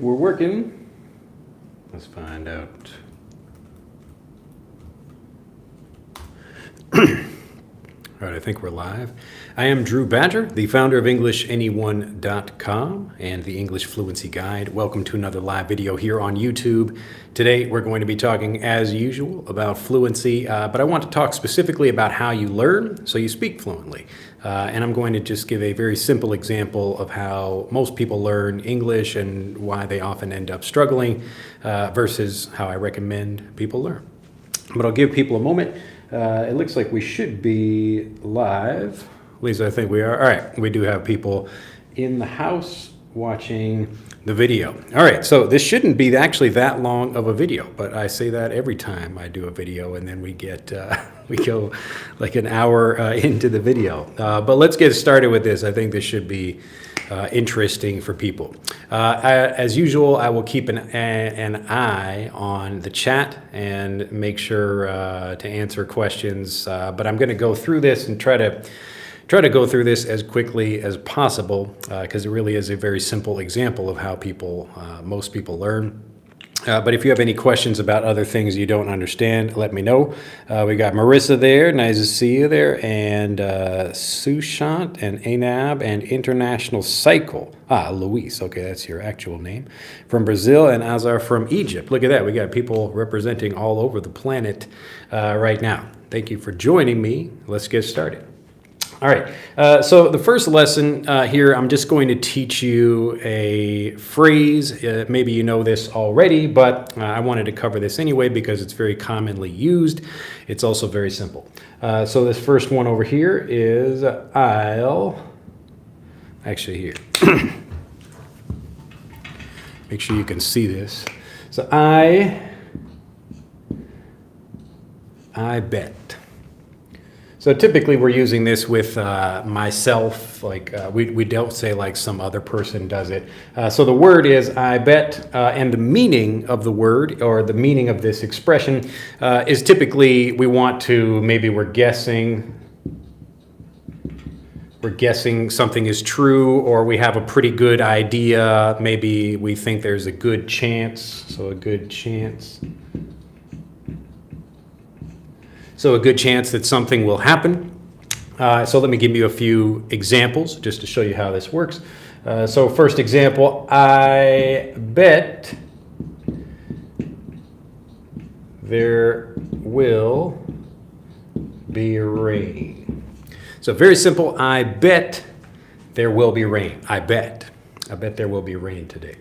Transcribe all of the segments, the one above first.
we're working. Let's find out. All right, I think we're live. I am Drew Badger, the founder of EnglishAnyone.com and the English Fluency Guide. Welcome to another live video here on YouTube. Today, we're going to be talking, as usual, about fluency, but I want to talk specifically about how you learn so you speak fluently. And I'm going to just give a very simple example of how most people learn English and why they often end up struggling versus how I recommend people learn. But I'll give people a moment. It looks like we should be live. At least I think we are. All right, we do have people in the house watching the video. All right, so this shouldn't be actually that long of a video, but I say that every time I do a video, and then we get we go like an hour into the video. But let's get started with this. I think this should be interesting for people. As usual, I will keep an eye on the chat and make sure to answer questions. But I'm going to go through this and try to go through this as quickly as possible because it really is a very simple example of how most people learn. But if you have any questions about other things you don't understand, let me know. We got Marissa there, nice to see you there, and Sushant and Anab and International Cycle. Luis, okay, that's your actual name. From Brazil, and Azar from Egypt. Look at that, we got people representing all over the planet right now. Thank you for joining me. Let's get started. All right, so the first lesson here, I'm just going to teach you a phrase. Maybe you know this already, but I wanted to cover this anyway because it's very commonly used. It's also very simple. So this first one over here is here. Make sure you can see this. So I bet. So typically we're using this with myself, like we don't say like some other person does it. So the word is I bet, and the meaning of the word or the meaning of this expression is typically we're guessing something is true, or we have a pretty good idea. Maybe we think there's a good chance, so a good chance. So a good chance that something will happen. So let me give you a few examples just to show you how this works. So first example, I bet there will be rain. So very simple, I bet there will be rain. I bet there will be rain today.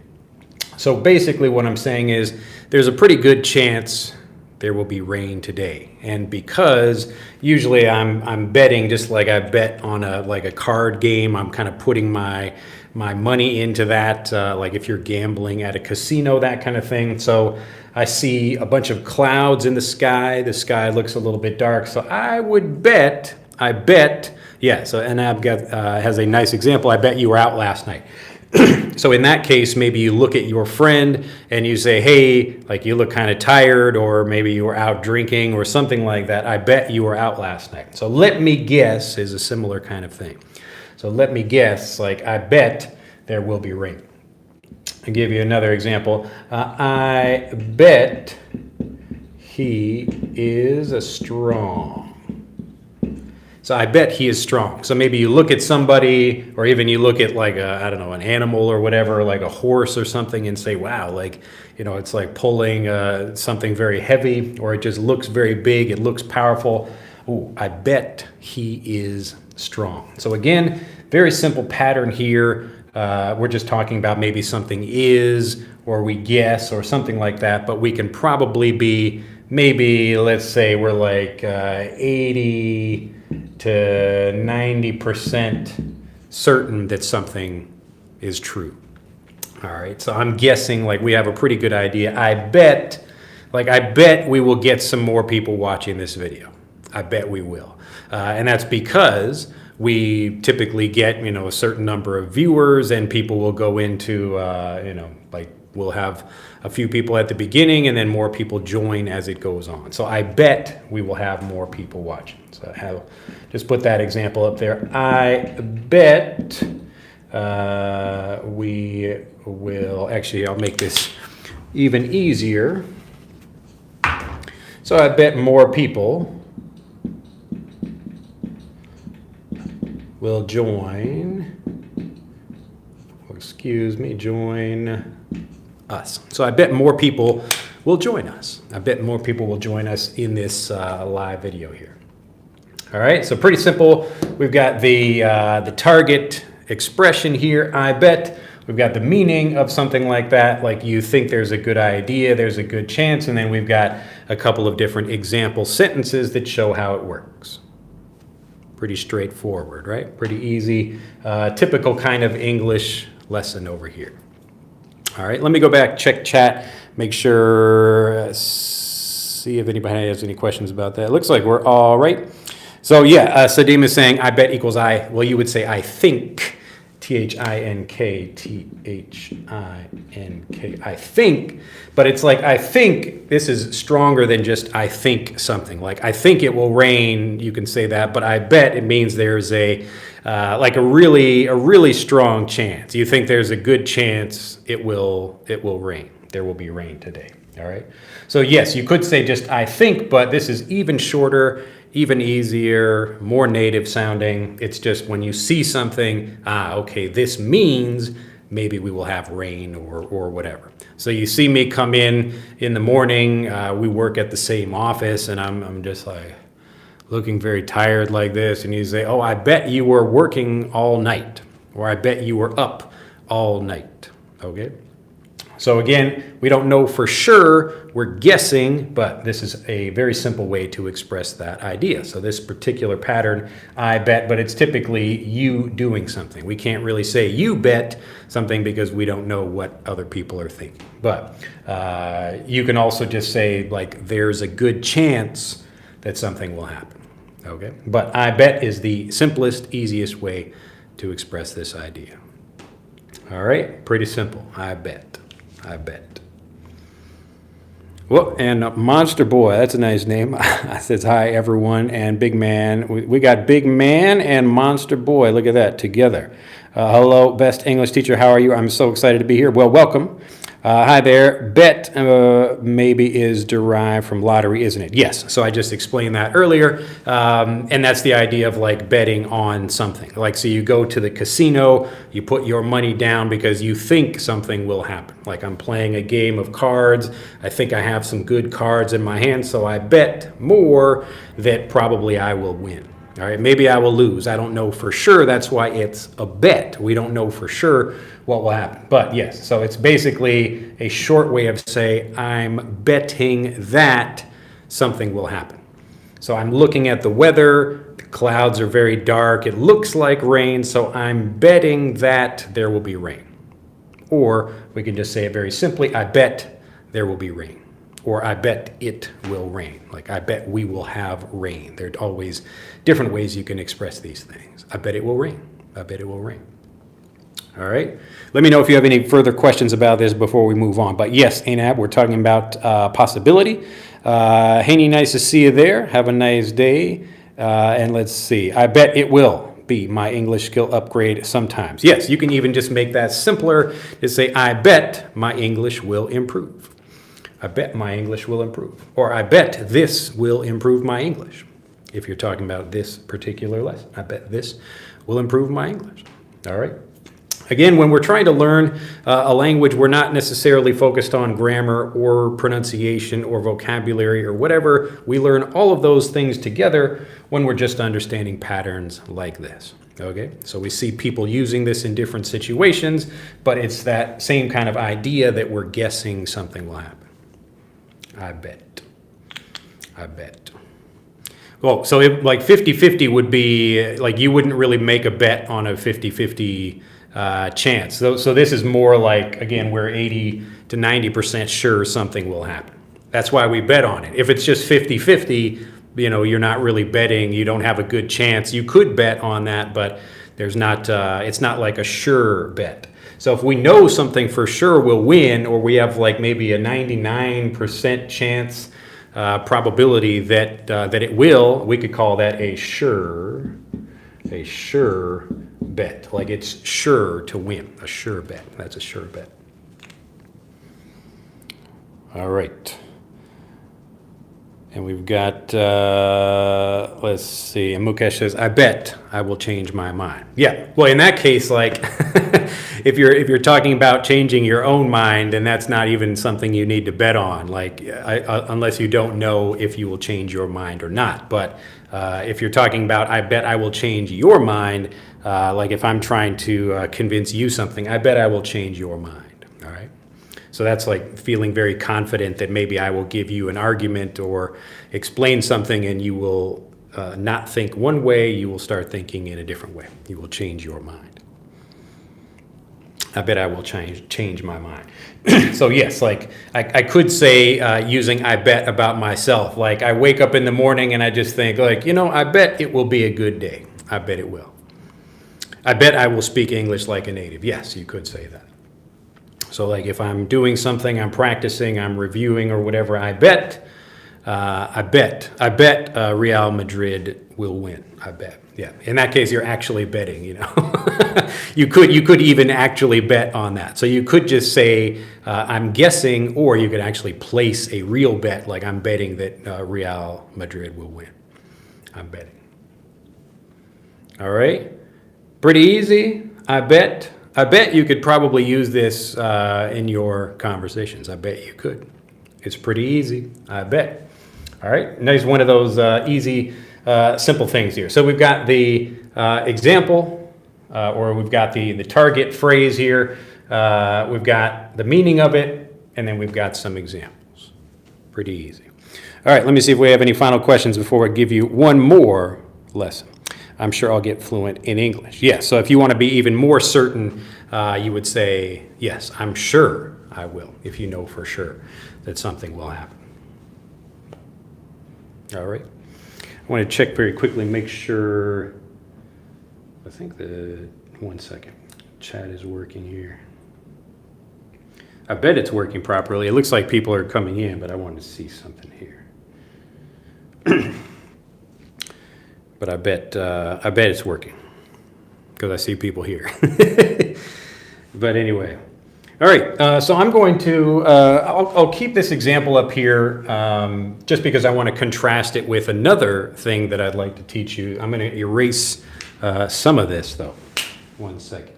So basically what I'm saying is there's a pretty good chance there will be rain today. And because usually I'm betting just like I bet on a card game, I'm kind of putting my money into that, like if you're gambling at a casino, that kind of thing. So I see a bunch of clouds in the sky looks a little bit dark, so I bet, yeah, so and I've got, has a nice example, I bet you were out last night. So in that case, maybe you look at your friend and you say, hey, like you look kind of tired, or maybe you were out drinking or something like that. I bet you were out last night. So let me guess is a similar kind of thing. So let me guess, like I bet there will be rain. I'll give you another example. I bet he is strong. So I bet he is strong. So maybe you look at somebody, or even you look at like an animal or whatever, like a horse or something, and say, wow, like, it's like pulling something very heavy, or it just looks very big, it looks powerful. Oh, I bet he is strong. So again, very simple pattern here. We're just talking about maybe something is, or we guess, or something like that, but we can probably be, maybe let's say we're like 80 to 90% certain that something is true. All right, so I'm guessing like we have a pretty good idea. I bet we will get some more people watching this video. I bet we will. And that's because we typically get, a certain number of viewers, and people will go into, we'll have a few people at the beginning and then more people join as it goes on. So I bet we will have more people watching. So just put that example up there. I bet we will, actually, I'll make this even easier. So I bet more people will join us. So I bet more people will join us. I bet more people will join us in this live video here. All right, so pretty simple. We've got the target expression here, I bet. We've got the meaning of something like that, like you think there's a good idea, there's a good chance, and then we've got a couple of different example sentences that show how it works. Pretty straightforward, right? Pretty easy, typical kind of English lesson over here. All right, let me go back, check chat, make sure, see if anybody has any questions about that. It looks like we're all right. So yeah, Sadim is saying, I bet equals I. Well, you would say I think, T-H-I-N-K, T-H-I-N-K, I think, but it's like, I think this is stronger than just I think something. Like, I think it will rain, you can say that, but I bet it means there's like a really strong chance. You think there's a good chance it will rain. There will be rain today, all right? So yes, you could say just I think, but this is even shorter, even easier, more native sounding. It's just when you see something, okay, this means maybe we will have rain or whatever. So you see me come in the morning, we work at the same office, and I'm just like looking very tired like this, and you say, oh, I bet you were working all night, or I bet you were up all night, okay? So again, we don't know for sure, we're guessing, but this is a very simple way to express that idea. So this particular pattern, I bet, but it's typically you doing something. We can't really say you bet something because we don't know what other people are thinking. But you can also just say, like, there's a good chance that something will happen, okay? But I bet is the simplest, easiest way to express this idea. All right, pretty simple, I bet. I bet. Well, and Monster Boy, that's a nice name. Says hi, everyone, and Big Man. We got Big Man and Monster Boy. Look at that, together. Hello, best English teacher. How are you? I'm so excited to be here. Well, welcome. Hi there. Bet maybe is derived from lottery, isn't it? Yes. So I just explained that earlier. And that's the idea of like betting on something. Like, so you go to the casino, you put your money down because you think something will happen. Like, I'm playing a game of cards. I think I have some good cards in my hand, so I bet more that probably I will win. All right, maybe I will lose. I don't know for sure. That's why it's a bet. We don't know for sure what will happen. But yes, so it's basically a short way of saying I'm betting that something will happen. So I'm looking at the weather. The clouds are very dark. It looks like rain, so I'm betting that there will be rain. Or we can just say it very simply, I bet there will be rain. Or I bet it will rain. Like, I bet we will have rain. There are always different ways you can express these things. I bet it will rain. I bet it will rain. All right. Let me know if you have any further questions about this before we move on. But yes, Anab, we're talking about possibility. Haney, nice to see you there. Have a nice day. And let's see. I bet it will be my English skill upgrade sometimes. Yes, you can even just make that simpler to say, I bet my English will improve. I bet my English will improve. Or I bet this will improve my English. If you're talking about this particular lesson, I bet this will improve my English. All right. Again, when we're trying to learn a language, we're not necessarily focused on grammar or pronunciation or vocabulary or whatever. We learn all of those things together when we're just understanding patterns like this. Okay, so we see people using this in different situations, but it's that same kind of idea that we're guessing something will happen. I bet. I bet. Well, so if, like 50-50 would be, like, you wouldn't really make a bet on a 50-50 chance. So this is more like, again, we're 80 to 90% sure something will happen. That's why we bet on it. If it's just 50-50, you know, you're not really betting, you don't have a good chance. You could bet on that, but there's not, it's not like a sure bet. So if we know something for sure will win, or we have like maybe a 99% chance probability that it will, we could call that a sure bet. Like it's sure to win. A sure bet. That's a sure bet. All right. And we've got, let's see, and Mukesh says, I bet I will change my mind. Yeah, well, in that case, like, if you're talking about changing your own mind, then that's not even something you need to bet on, like, unless you don't know if you will change your mind or not. But if you're talking about, I bet I will change your mind, like if I'm trying to convince you something, I bet I will change your mind, all right? So that's like feeling very confident that maybe I will give you an argument or explain something and you will not think one way, you will start thinking in a different way. You will change your mind. I bet I will change my mind. So yes, like I could say using I bet about myself, like I wake up in the morning and I just think like, you know, I bet it will be a good day. I bet it will. I bet I will speak English like a native. Yes, you could say that. So like if I'm doing something, I'm practicing, I'm reviewing or whatever, I bet Real Madrid will win. I bet. Yeah. In that case, you're actually betting, you know. You could even actually bet on that. So you could just say, I'm guessing, or you could actually place a real bet, like I'm betting that Real Madrid will win. I'm betting. All right. Pretty easy. I bet you could probably use this in your conversations. I bet you could. It's pretty easy. I bet. All right. Nice one of those easy, simple things here. So we've got the example, or we've got the target phrase here. We've got the meaning of it, and then we've got some examples. Pretty easy. All right. Let me see if we have any final questions before I give you one more lesson. I'm sure I'll get fluent in English. Yes, so if you want to be even more certain, you would say, yes, I'm sure I will, if you know for sure that something will happen. All right. I want to check very quickly, make sure, I think one second, chat is working here. I bet it's working properly. It looks like people are coming in, but I wanted to see something here. But I bet it's working because I see people here. But anyway, all right. So I'm going to I'll keep this example up here just because I want to contrast it with another thing that I'd like to teach you. I'm going to erase some of this though. One second.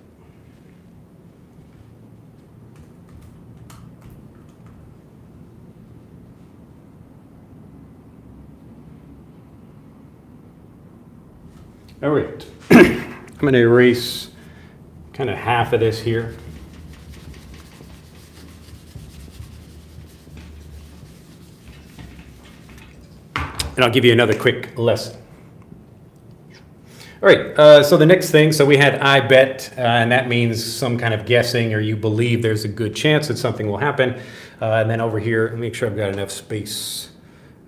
All right, I'm going to erase kind of half of this here. And I'll give you another quick lesson. All right, so the next thing, so we had I bet, and that means some kind of guessing or you believe there's a good chance that something will happen. And then over here, let me make sure I've got enough space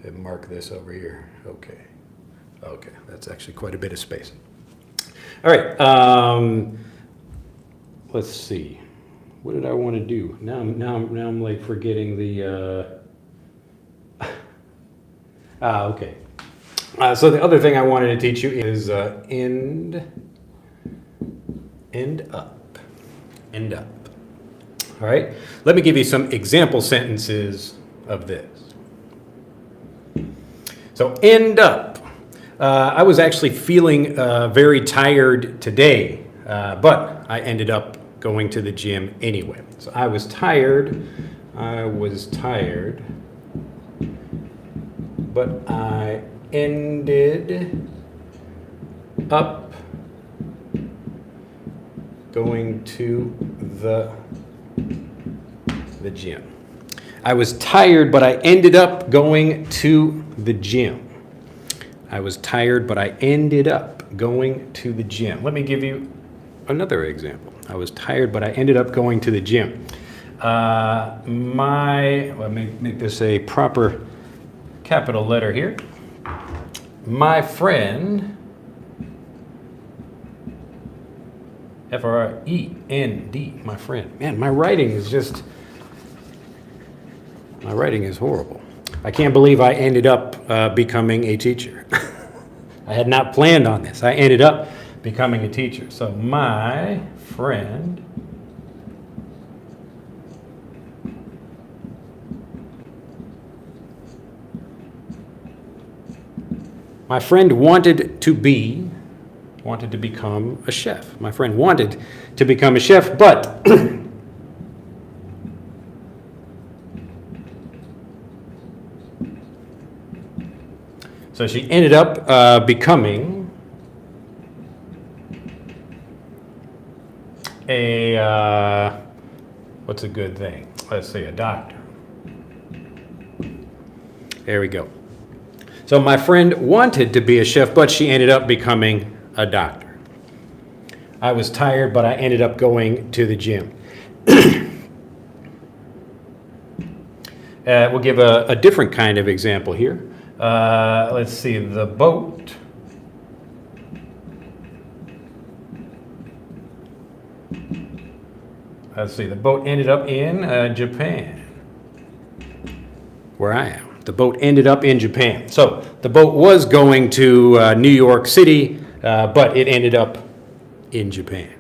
and mark this over here. Okay. Okay, that's actually quite a bit of space. All right, let's see. What did I want to do? Now I'm like forgetting the. Okay. So the other thing I wanted to teach you is end up. All right. Let me give you some example sentences of this. So end up. I was actually feeling very tired today, but I ended up going to the gym anyway. So I was tired, but I ended up going to the gym. I was tired, but I ended up going to the gym. I was tired, but I ended up going to the gym. Let me give you another example. I was tired, but I ended up going to the gym. Let me make this a proper capital letter here. My friend, F-R-E-N-D, my friend. Man, my writing is horrible. I can't believe I ended up becoming a teacher. I had not planned on this. I ended up becoming a teacher. So my friend wanted to become a chef. My friend wanted to become a chef, but so she ended up becoming what's a good thing? Let's say a doctor. There we go. So my friend wanted to be a chef, but she ended up becoming a doctor. I was tired, but I ended up going to the gym. We'll give a different kind of example here. Let's see, the boat ended up in Japan, where I am. The boat ended up in Japan. So the boat was going to New York City, but it ended up in Japan.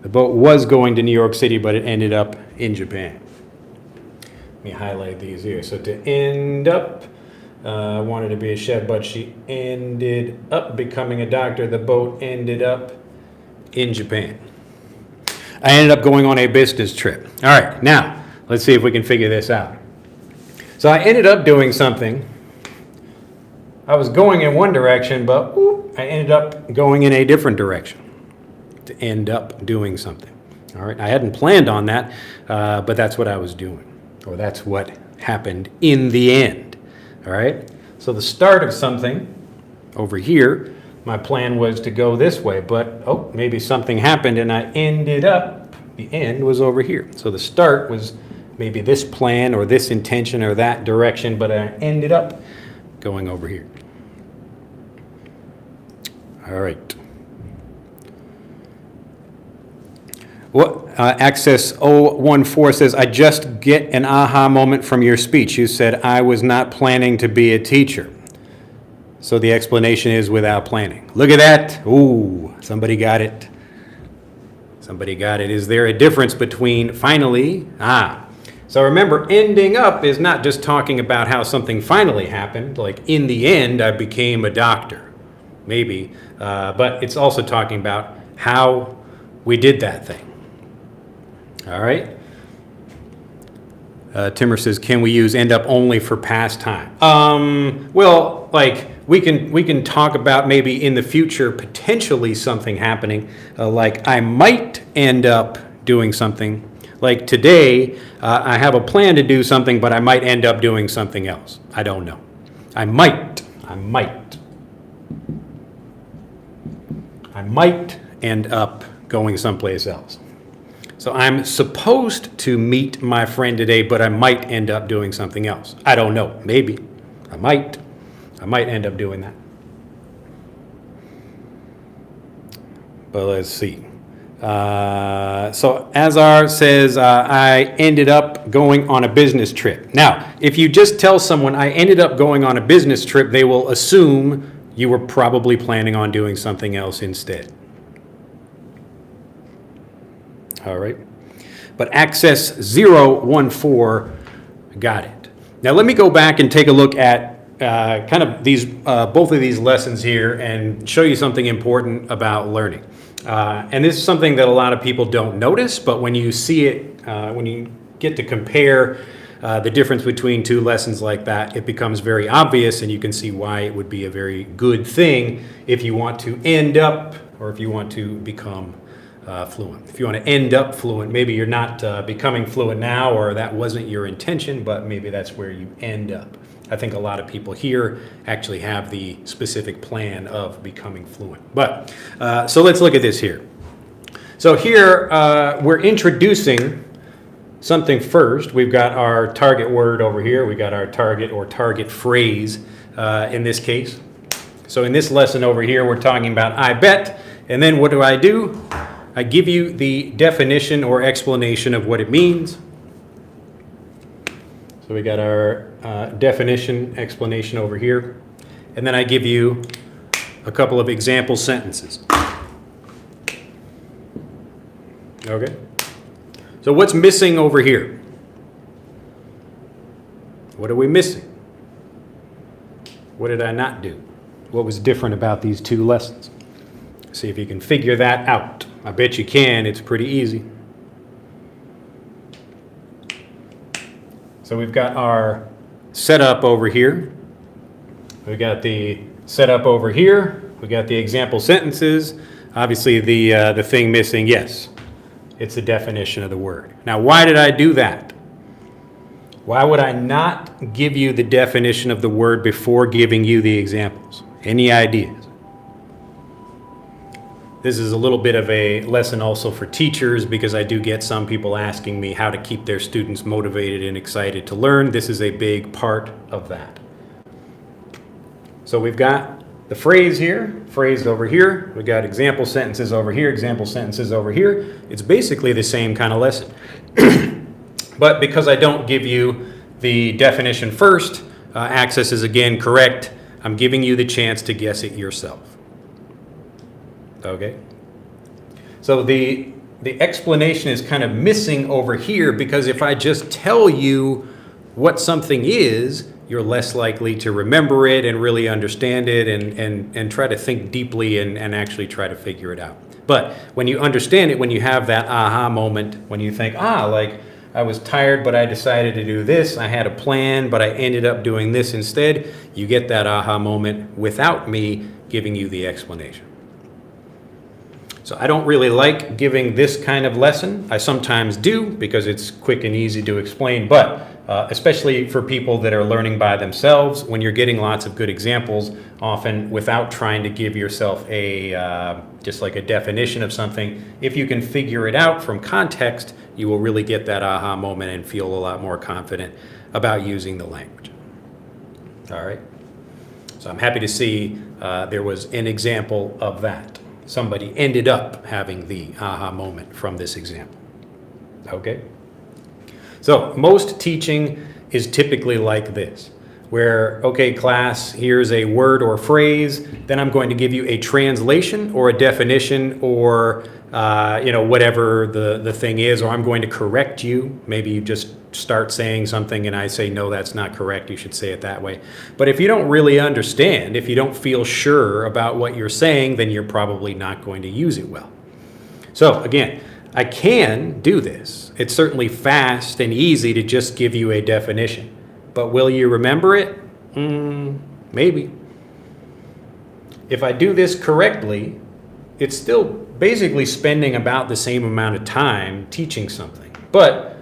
The boat was going to New York City, but it ended up in Japan. Let me highlight these here. So to end up, wanted to be a chef, but she ended up becoming a doctor. The boat ended up in Japan. I ended up going on a business trip. All right, now let's see if we can figure this out. So I ended up doing something. I was going in one direction, but I ended up going in a different direction to end up doing something. All right, I hadn't planned on that, but that's what I was doing, or that's what happened in the end. All right, so the start of something over here, my plan was to go this way, but maybe something happened and I ended up, the end was over here. So the start was maybe this plan or this intention or that direction, but I ended up going over here. All right. Access 014 says, I just get an aha moment from your speech. You said, I was not planning to be a teacher. So the explanation is without planning. Look at that. Ooh, somebody got it. Somebody got it. Is there a difference between finally? So remember, ending up is not just talking about how something finally happened, like in the end I became a doctor, maybe, but it's also talking about how we did that thing. All right? Timmer says, can we use end up only for past time? Well, like we can talk about maybe in the future potentially something happening, like I might end up doing something. Like today, I have a plan to do something, but I might end up doing something else. I don't know. I might end up going someplace else. So I'm supposed to meet my friend today, but I might end up doing something else. I don't know. Maybe. I might end up doing that. But let's see. So Azar says, I ended up going on a business trip. Now, if you just tell someone I ended up going on a business trip, they will assume you were probably planning on doing something else instead. All right. But Access 014 got it. Now let me go back and take a look at kind of these both of these lessons here and show you something important about learning. And this is something that a lot of people don't notice, but when you see it, when you get to compare the difference between two lessons like that, it becomes very obvious, and you can see why it would be a very good thing if you want to end up, or if you want to become fluent. If you want to end up fluent, maybe you're not becoming fluent now, or that wasn't your intention, but maybe that's where you end up. I think a lot of people here actually have the specific plan of becoming fluent. But, so let's look at this here. So here, we're introducing something first. We've got our target word over here. We got our target or target phrase in this case. So in this lesson over here, we're talking about I bet. And then what do? I give you the definition or explanation of what it means. So we got our definition, explanation over here. And then I give you a couple of example sentences. Okay. So what's missing over here? What are we missing? What did I not do? What was different about these two lessons? See if you can figure that out. I bet you can. It's pretty easy. So we've got our setup over here. We've got the setup over here. We've got the example sentences. Obviously the thing missing, yes, it's the definition of the word. Now, why did I do that? Why would I not give you the definition of the word before giving you the examples? Any ideas? This is a little bit of a lesson also for teachers because I do get some people asking me how to keep their students motivated and excited to learn. This is a big part of that. So we've got the phrase here, phrase over here. We've got example sentences over here, example sentences over here. It's basically the same kind of lesson. But because I don't give you the definition first, access is again correct. I'm giving you the chance to guess it yourself. Okay? So the explanation is kind of missing over here because if I just tell you what something is, you're less likely to remember it and really understand it and try to think deeply and actually try to figure it out. But when you understand it, when you have that aha moment, when you think, like I was tired, but I decided to do this, I had a plan, but I ended up doing this instead, you get that aha moment without me giving you the explanation. So I don't really like giving this kind of lesson. I sometimes do because it's quick and easy to explain, but especially for people that are learning by themselves, when you're getting lots of good examples, often without trying to give yourself just like a definition of something, if you can figure it out from context, you will really get that aha moment and feel a lot more confident about using the language. All right. So I'm happy to see there was an example of that. Somebody ended up having the aha moment from this example. Okay? So most teaching is typically like this, where, okay, class, here's a word or phrase, then I'm going to give you a translation or a definition or, whatever the thing is, or I'm going to correct you. Maybe you just start saying something and I say, no, that's not correct, you should say it that way. But if you don't really understand, if you don't feel sure about what you're saying, then you're probably not going to use it well. So again, I can do this. It's certainly fast and easy to just give you a definition. But will you remember it? Maybe. If I do this correctly, it's still basically spending about the same amount of time teaching something. But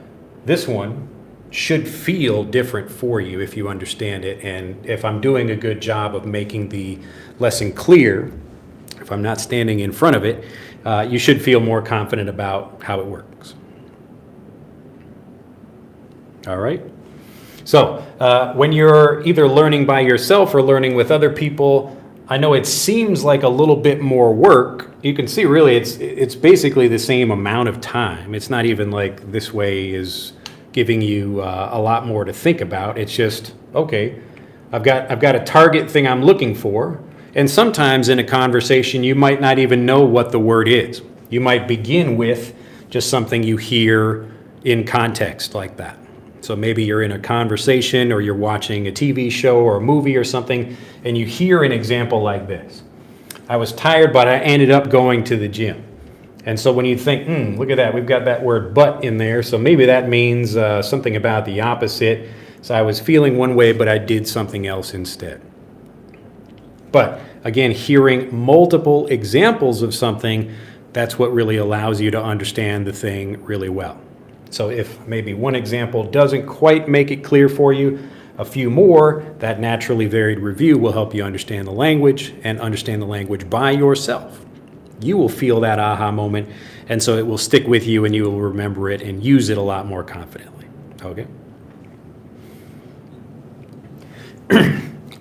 this one should feel different for you if you understand it. And if I'm doing a good job of making the lesson clear, if I'm not standing in front of it, you should feel more confident about how it works. All right? So when you're either learning by yourself or learning with other people, I know it seems like a little bit more work. You can see really it's basically the same amount of time. It's not even like this way is giving you a lot more to think about. It's just, okay, I've got a target thing I'm looking for. And sometimes in a conversation, you might not even know what the word is. You might begin with just something you hear in context like that. So maybe you're in a conversation or you're watching a TV show or a movie or something, and you hear an example like this. I was tired, but I ended up going to the gym. And so when you think, look at that, we've got that word but in there, so maybe that means something about the opposite. So I was feeling one way, but I did something else instead. But again, hearing multiple examples of something, that's what really allows you to understand the thing really well. So if maybe one example doesn't quite make it clear for you, a few more, that naturally varied review will help you understand the language and understand the language by yourself. You will feel that aha moment, and so it will stick with you and you will remember it and use it a lot more confidently. Okay?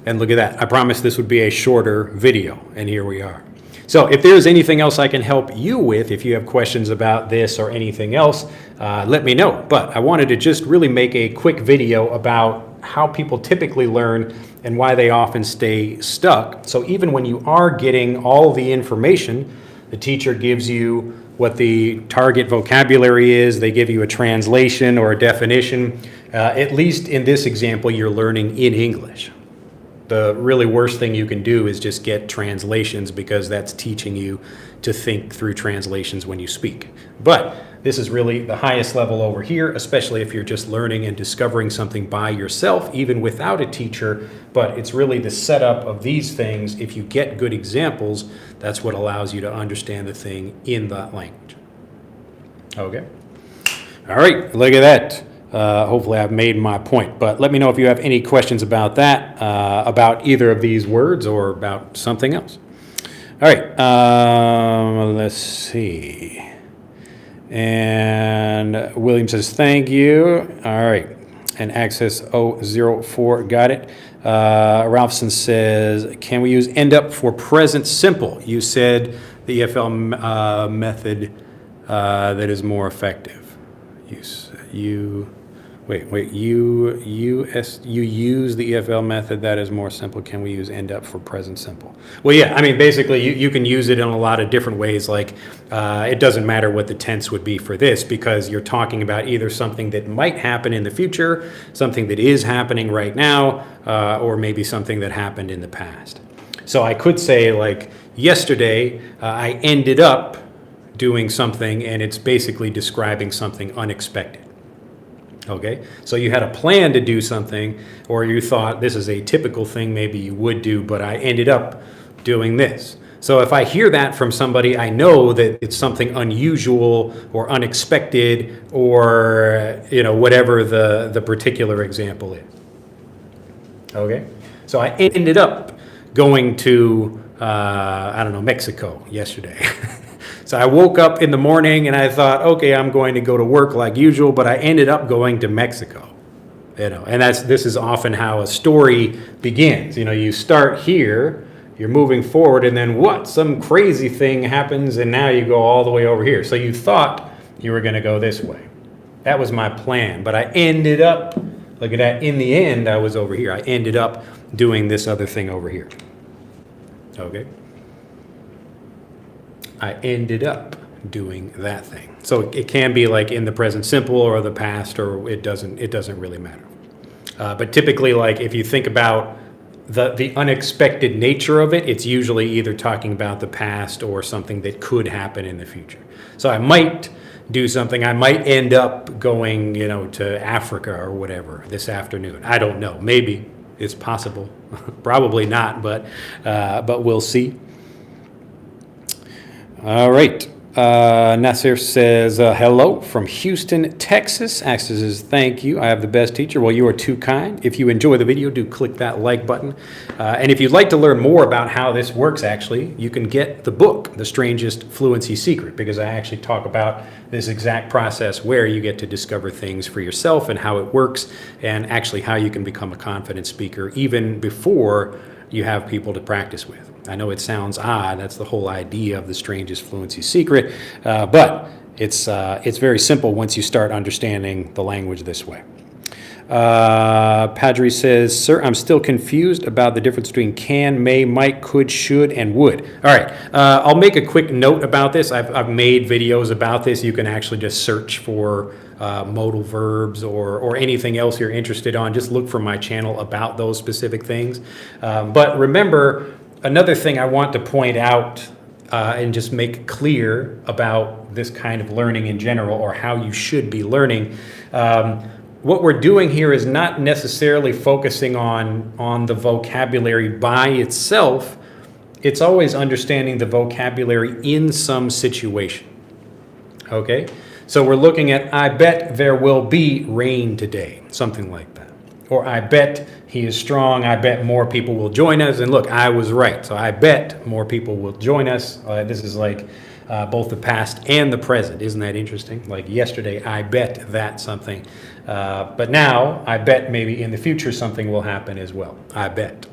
And look at that. I promised this would be a shorter video, and here we are. So if there's anything else I can help you with, if you have questions about this or anything else, let me know. But I wanted to just really make a quick video about how people typically learn and why they often stay stuck. So even when you are getting all the information, the teacher gives you what the target vocabulary is. They give you a translation or a definition. At least in this example, you're learning in English. The really worst thing you can do is just get translations, because that's teaching you to think through translations when you speak. But this is really the highest level over here, especially if you're just learning and discovering something by yourself, even without a teacher. But it's really the setup of these things. If you get good examples, that's what allows you to understand the thing in that language. Okay. All right, look at that. Hopefully I've made my point, but let me know if you have any questions about that, about either of these words or about something else. All right, let's see. And William says, thank you. All right, and Access 004, got it. Ralphson says, can we use end up for present simple? You said the EFL method that is more effective. You use the EFL method that is more simple. Can we use end up for present simple? Well, yeah, I mean, basically you can use it in a lot of different ways. Like it doesn't matter what the tense would be for this, because you're talking about either something that might happen in the future, something that is happening right now, or maybe something that happened in the past. So I could say, like, yesterday I ended up doing something, and it's basically describing something unexpected. Okay, so you had a plan to do something, or you thought this is a typical thing maybe you would do, but I ended up doing this. So if I hear that from somebody, I know that it's something unusual or unexpected, or whatever the particular example is. Okay, so I ended up going to Mexico yesterday. So I woke up in the morning and I thought, okay, I'm going to go to work like usual, but I ended up going to Mexico. And this is often how a story begins. You start here, you're moving forward, and then what? Some crazy thing happens, and now you go all the way over here. So you thought you were going to go this way. That was my plan, but I ended up, look at that, in the end, I was over here. I ended up doing this other thing over here. Okay? I ended up doing that thing. So it can be like in the present simple or the past, or it doesn't really matter. But typically, like if you think about the unexpected nature of it, it's usually either talking about the past or something that could happen in the future. So I might do something, I might end up going, to Africa or whatever this afternoon. I don't know. Maybe it's possible. Probably not, but we'll see. All right. Nasser says, hello from Houston, Texas. Access says, thank you. I have the best teacher. Well, you are too kind. If you enjoy the video, do click that like button. And if you'd like to learn more about how this works, actually, you can get the book, The Strangest Fluency Secret, because I actually talk about this exact process where you get to discover things for yourself and how it works, and actually how you can become a confident speaker even before you have people to practice with. I know it sounds odd. That's the whole idea of The Strangest Fluency Secret, but it's very simple once you start understanding the language this way. Padre says, sir, I'm still confused about the difference between can, may, might, could, should, and would. All right, I'll make a quick note about this. I've made videos about this. You can actually just search for modal verbs or anything else you're interested on. Just look for my channel about those specific things. But remember, another thing I want to point out and just make clear about this kind of learning in general, or how you should be learning, what we're doing here is not necessarily focusing on the vocabulary by itself. It's always understanding the vocabulary in some situation. Okay? So we're looking at, I bet there will be rain today, something like that. Or I bet he is strong, I bet more people will join us. And look, I was right. So I bet more people will join us. This is like both the past and the present. Isn't that interesting? Like yesterday, I bet that something. But now, I bet maybe in the future something will happen as well. I bet.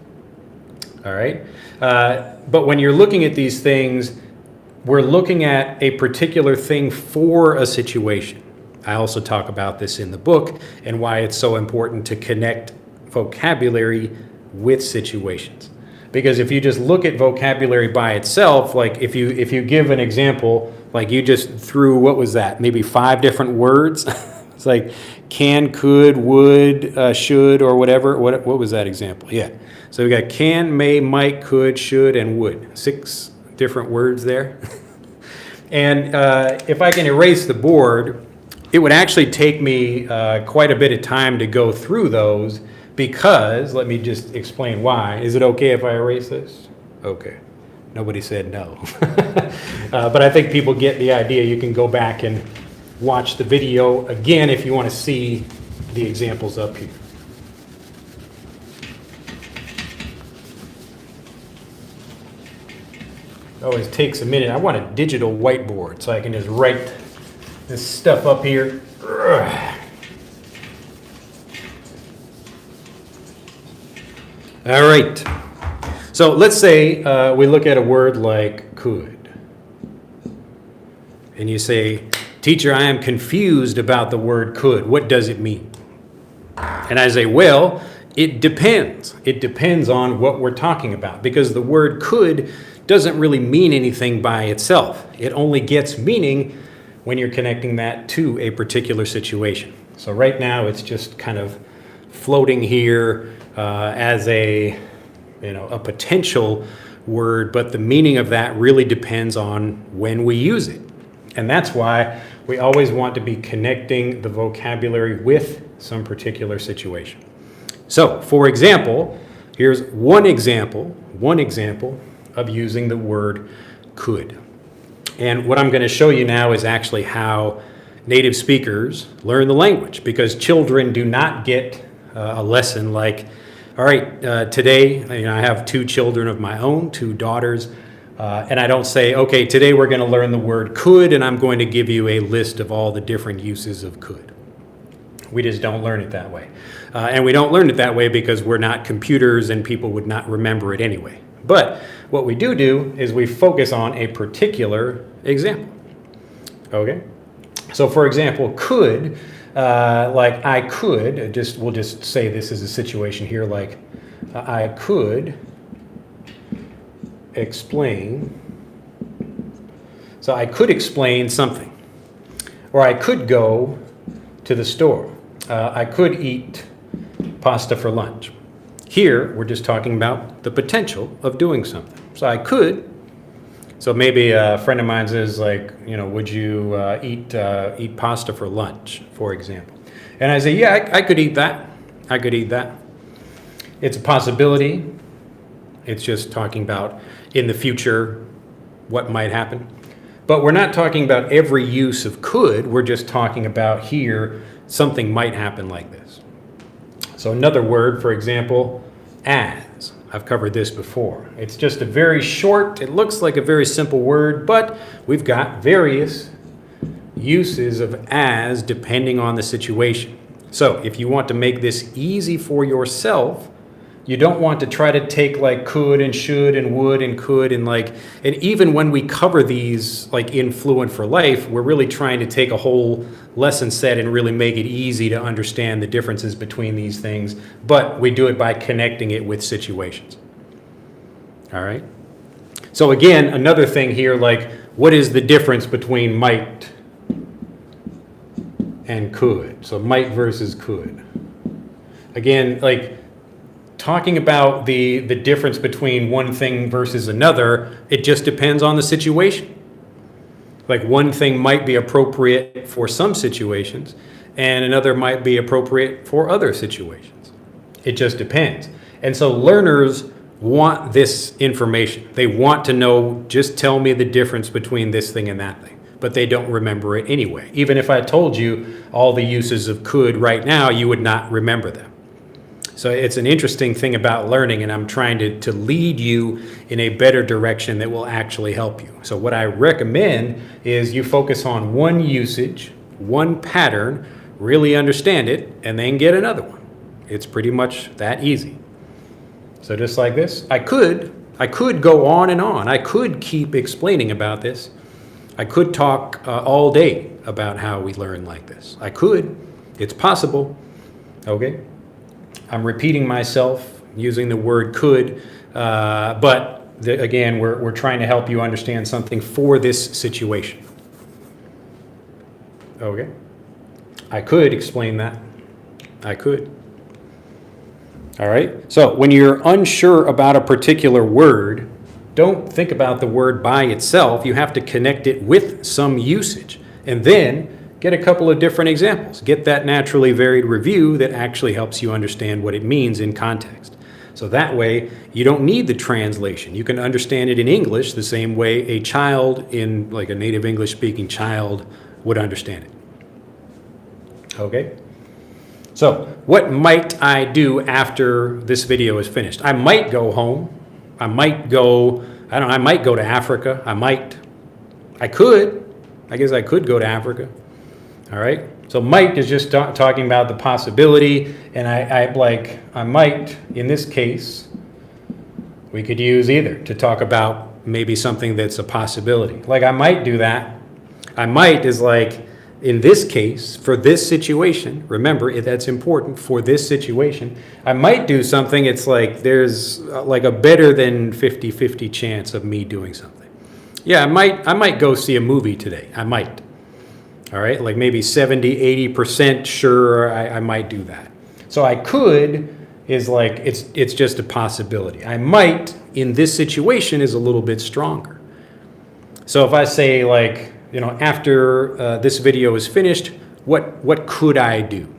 All right? But when you're looking at these things, we're looking at a particular thing for a situation. I also talk about this in the book, and why it's so important to connect vocabulary with situations. Because if you just look at vocabulary by itself, like if you give an example, like you just threw, what was that? Maybe 5 different words. It's like can, could, would, should, or whatever. What was that example? Yeah. So we got can, may, might, could, should, and would. 6 different words there. And if I can erase the board, it would actually take me quite a bit of time to go through those because, let me just explain why. Is it okay if I erase this? Okay. Nobody said no. But I think people get the idea. You can go back and watch the video again if you want to see the examples up here. It always takes a minute. I want a digital whiteboard so I can just write this stuff up here. All right. So let's say we look at a word like could. And you say, teacher, I am confused about the word could. What does it mean? And I say, well, it depends. It depends on what we're talking about because the word could doesn't really mean anything by itself. It only gets meaning when you're connecting that to a particular situation. So right now it's just kind of floating here as a potential word, but the meaning of that really depends on when we use it. And that's why we always want to be connecting the vocabulary with some particular situation. So, for example, here's one example of using the word could. And what I'm going to show you now is actually how native speakers learn the language, because children do not get a lesson like, all right, today, I have 2 children of my own, 2 daughters, and I don't say, okay, today we're going to learn the word could, and I'm going to give you a list of all the different uses of could. We just don't learn it that way. And we don't learn it that way because we're not computers and people would not remember it anyway. But what we do is we focus on a particular example. Okay? So for example, could, like I could, we'll just say this is a situation here, like I could explain. So I could explain something. Or I could go to the store. I could eat pasta for lunch. Here, we're just talking about the potential of doing something. So I could. So maybe a friend of mine says, like, would you eat pasta for lunch, for example? And I say, yeah, I could eat that. I could eat that. It's a possibility. It's just talking about in the future what might happen. But we're not talking about every use of could. We're just talking about here something might happen like this. So another word, for example, as. I've covered this before. It's just a very short, it looks like a very simple word, but we've got various uses of as depending on the situation. So if you want to make this easy for yourself, you don't want to try to take like could and should and would and could and even when we cover these like in Fluent for Life, we're really trying to take a whole lesson set and really make it easy to understand the differences between these things, but we do it by connecting it with situations. All right? So again, another thing here, like what is the difference between might and could? So might versus could. Again, like talking about the difference between one thing versus another, it just depends on the situation. Like one thing might be appropriate for some situations and another might be appropriate for other situations. It just depends. And so learners want this information. They want to know, just tell me the difference between this thing and that thing. But they don't remember it anyway. Even if I told you all the uses of could right now, you would not remember them. So it's an interesting thing about learning, and I'm trying to lead you in a better direction that will actually help you. So what I recommend is you focus on one usage, one pattern, really understand it, and then get another one. It's pretty much that easy. So just like this, I could go on and on. I could keep explaining about this. I could talk all day about how we learn like this. I could. It's possible. Okay? I'm repeating myself using the word could, Again, we're trying to help you understand something for this situation. Okay. I could explain that. I could. All right. So when you're unsure about a particular word, don't think about the word by itself. You have to connect it with some usage. And then get a couple of different examples. Get that naturally varied review that actually helps you understand what it means in context. So that way, you don't need the translation. You can understand it in English the same way a child in, like a native English speaking child would understand it. Okay? So, what might I do after this video is finished? I might go home. I might go to Africa. I guess I could go to Africa. All right. So might is just talking about the possibility, and I might, in this case, we could use either to talk about maybe something that's a possibility. Like I might do that. I might is like, in this case, for this situation, remember that's important, for this situation, I might do something, it's like there's like a better than 50-50 chance of me doing something. Yeah, I might go see a movie today. I might. All right, like maybe 70-80% sure I might do that. So I could is like it's just a possibility. I might in this situation is a little bit stronger. So if I say like, after this video is finished, what could I do?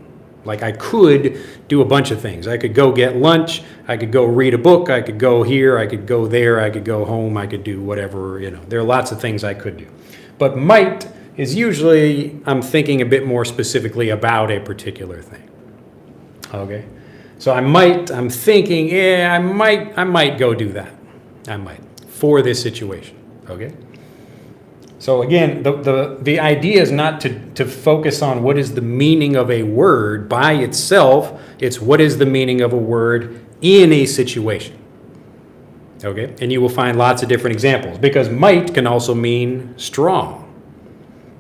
Like I could do a bunch of things. I could go get lunch. I could go read a book. I could go here. I could go there. I could go home. I could do whatever, There are lots of things I could do. But might is usually I'm thinking a bit more specifically about a particular thing. Okay? So I'm thinking, I might go do that. I might, for this situation. Okay? So again, the idea is not to focus on what is the meaning of a word by itself. It's what is the meaning of a word in a situation. Okay? And you will find lots of different examples because might can also mean strong.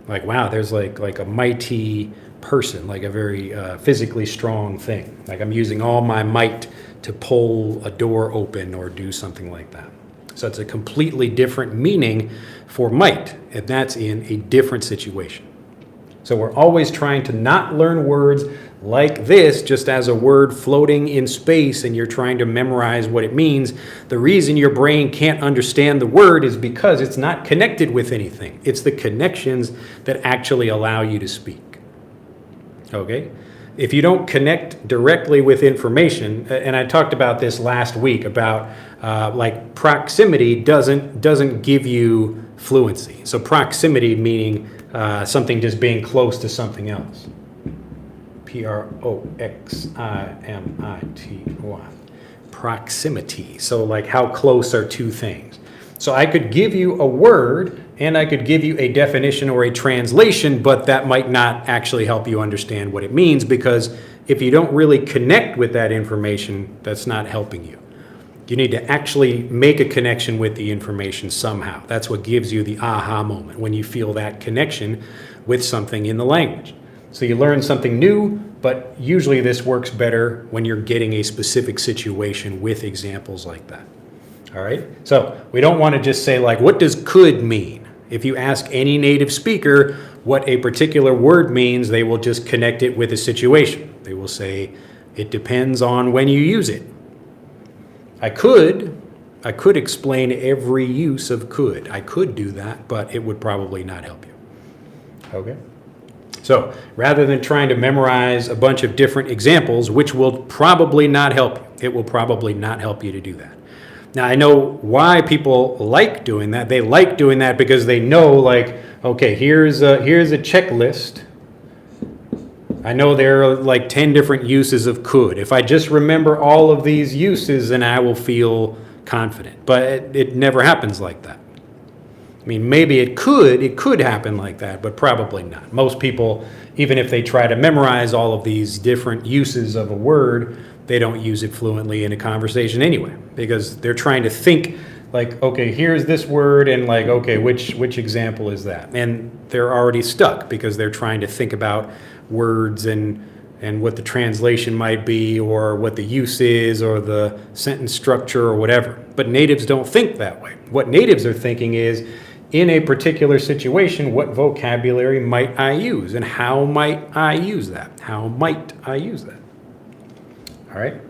Like, wow, there's like a mighty person, like a very physically strong thing. Like I'm using all my might to pull a door open or do something like that. So it's a completely different meaning for might, and that's in a different situation. So we're always trying to not learn words like this just as a word floating in space and you're trying to memorize what it means. The reason your brain can't understand the word is because it's not connected with anything. It's the connections that actually allow you to speak. Okay? If you don't connect directly with information, and I talked about this last week about like proximity doesn't give you fluency. So proximity meaning something just being close to something else. Proximity. Proximity. So like how close are two things. So I could give you a word and I could give you a definition or a translation, but that might not actually help you understand what it means because if you don't really connect with that information, that's not helping you. You need to actually make a connection with the information somehow. That's what gives you the aha moment, when you feel that connection with something in the language. So you learn something new, but usually this works better when you're getting a specific situation with examples like that. All right? So we don't want to just say like, what does could mean? If you ask any native speaker what a particular word means, they will just connect it with a situation. They will say, it depends on when you use it. I could explain every use of could. I could do that, but it would probably not help you. Okay? So rather than trying to memorize a bunch of different examples, which will probably not help you, it will probably not help you to do that. Now, I know why people like doing that. They like doing that because they know, like, okay, here's a checklist. I know there are like 10 different uses of could. If I just remember all of these uses, then I will feel confident. But it never happens like that. I mean, maybe it could happen like that, but probably not. Most people, even if they try to memorize all of these different uses of a word, they don't use it fluently in a conversation anyway, because they're trying to think like, okay, here's this word, and like, okay, which example is that? And they're already stuck because they're trying to think about words and and what the translation might be, or what the use is, or the sentence structure, or whatever. But natives don't think that way. What natives are thinking is, in a particular situation, what vocabulary might I use? And how might I use that? How might I use that? All right?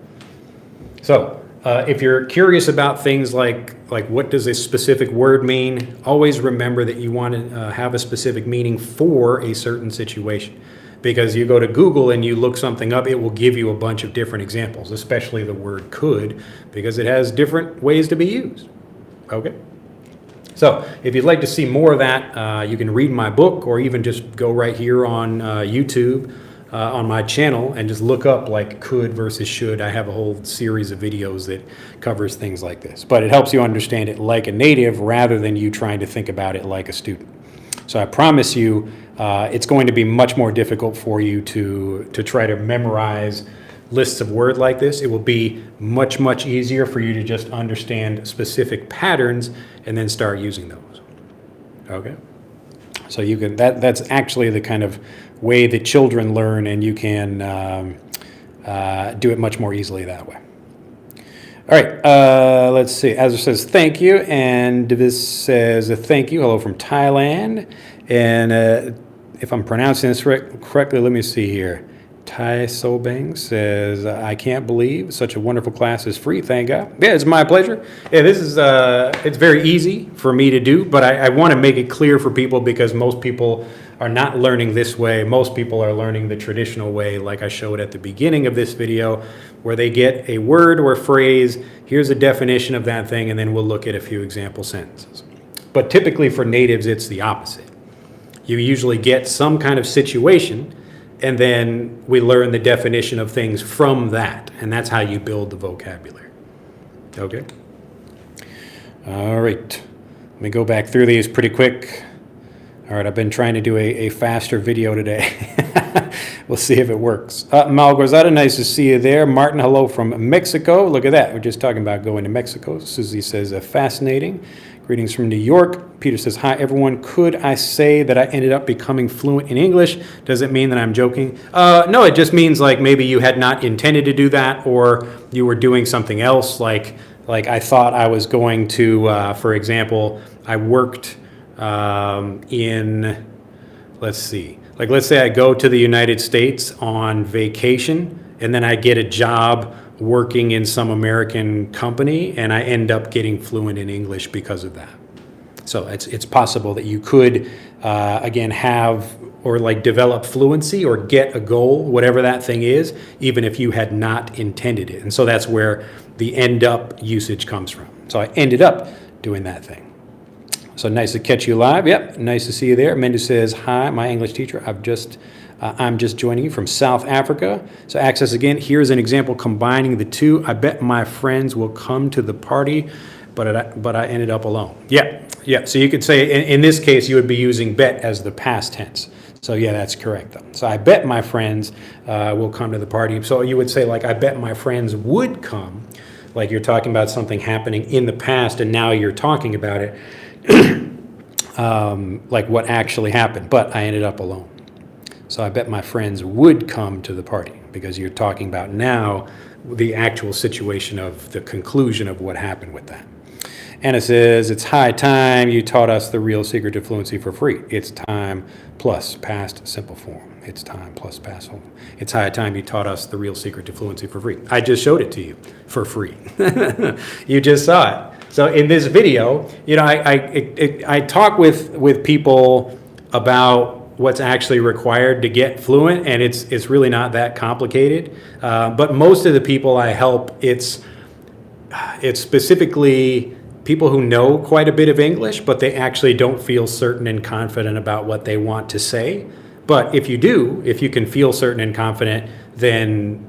So, if you're curious about things like what does a specific word mean, always remember that you want to have a specific meaning for a certain situation. Because you go to Google and you look something up, it will give you a bunch of different examples, especially the word could, because it has different ways to be used. Okay? So if you'd like to see more of that, you can read my book, or even just go right here on YouTube on my channel and just look up like could versus should. I have a whole series of videos that covers things like this. But it helps you understand it like a native rather than you trying to think about it like a student. So I promise you, it's going to be much more difficult for you to try to memorize lists of words like this. It will be much, much easier for you to just understand specific patterns and then start using those. Okay? So you can, that's actually the kind of way that children learn, and you can do it much more easily that way. All right, let's see. Azra says thank you, and Davis says thank you. Hello from Thailand. And if I'm pronouncing this correctly, let me see here. Tai Sobang says, I can't believe such a wonderful class is free. Thank God. Yeah, it's my pleasure. Yeah, this is, it's very easy for me to do, but I want to make it clear for people because most people are not learning this way. Most people are learning the traditional way, like I showed at the beginning of this video, where they get a word or a phrase, here's a definition of that thing, and then we'll look at a few example sentences. But typically for natives, it's the opposite. You usually get some kind of situation, and then we learn the definition of things from that, and that's how you build the vocabulary. Okay? All right. Let me go back through these pretty quick. All right, I've been trying to do a faster video today. We'll see if it works. Malgorzata, nice to see you there. Martin, hello from Mexico. Look at that. We're just talking about going to Mexico. Susie says, fascinating. Greetings from New York. Peter says, hi, everyone. Could I say that I ended up becoming fluent in English? Does it mean that I'm joking? No, it just means like maybe you had not intended to do that, or you were doing something else. Like I thought I was going to, for example, I worked in, let's see, like let's say I go to the United States on vacation, and then I get a job working in some American company, and I end up getting fluent in English because of that. So it's possible that you could, again, have or like develop fluency or get a goal, whatever that thing is, even if you had not intended it. And so that's where the end up usage comes from. So I ended up doing that thing. So nice to catch you live. Yep, nice to see you there. Mendes says, hi, my English teacher. I'm just joining you from South Africa. So access again, here's an example combining the two. I bet my friends will come to the party, but I ended up alone. Yeah. So you could say, in this case, you would be using bet as the past tense. So yeah, that's correct though. So I bet my friends will come to the party. So you would say like, I bet my friends would come. Like you're talking about something happening in the past and now you're talking about it. Like what actually happened, but I ended up alone. So I bet my friends would come to the party, because you're talking about now the actual situation of the conclusion of what happened with that. Anna says, it's high time you taught us the real secret to fluency for free. It's time plus past simple form. It's time plus past simple form. It's high time you taught us the real secret to fluency for free. I just showed it to you for free. You just saw it. So in this video, you know, I talk with people about what's actually required to get fluent, and it's really not that complicated. But most of the people I help, it's specifically people who know quite a bit of English, but they actually don't feel certain and confident about what they want to say. But if you do, if you can feel certain and confident, then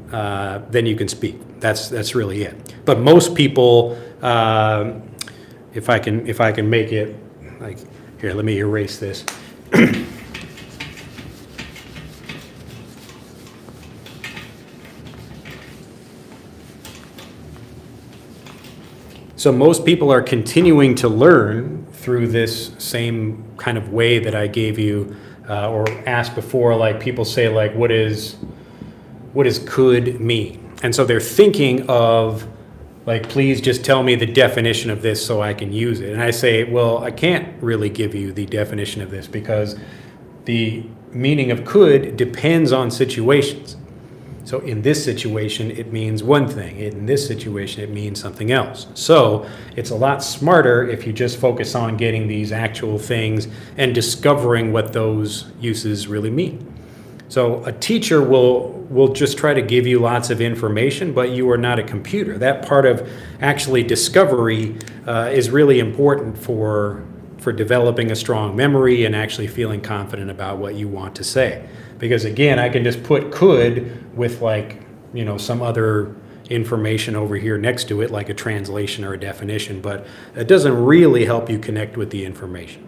you can speak. That's really it. But most people, if I can make it like here, let me erase this. So most people are continuing to learn through this same kind of way that I gave you or asked before. Like people say, like, what is what does could mean? And so they're thinking of, like, please just tell me the definition of this so I can use it. And I say, well, I can't really give you the definition of this because the meaning of could depends on situations. So in this situation, it means one thing. In this situation, it means something else. So it's a lot smarter if you just focus on getting these actual things and discovering what those uses really mean. So a teacher will just try to give you lots of information, but you are not a computer. That part of actually discovery is really important for developing a strong memory and actually feeling confident about what you want to say. Because again, I can just put could with, like, you know, some other information over here next to it, like a translation or a definition, but it doesn't really help you connect with the information.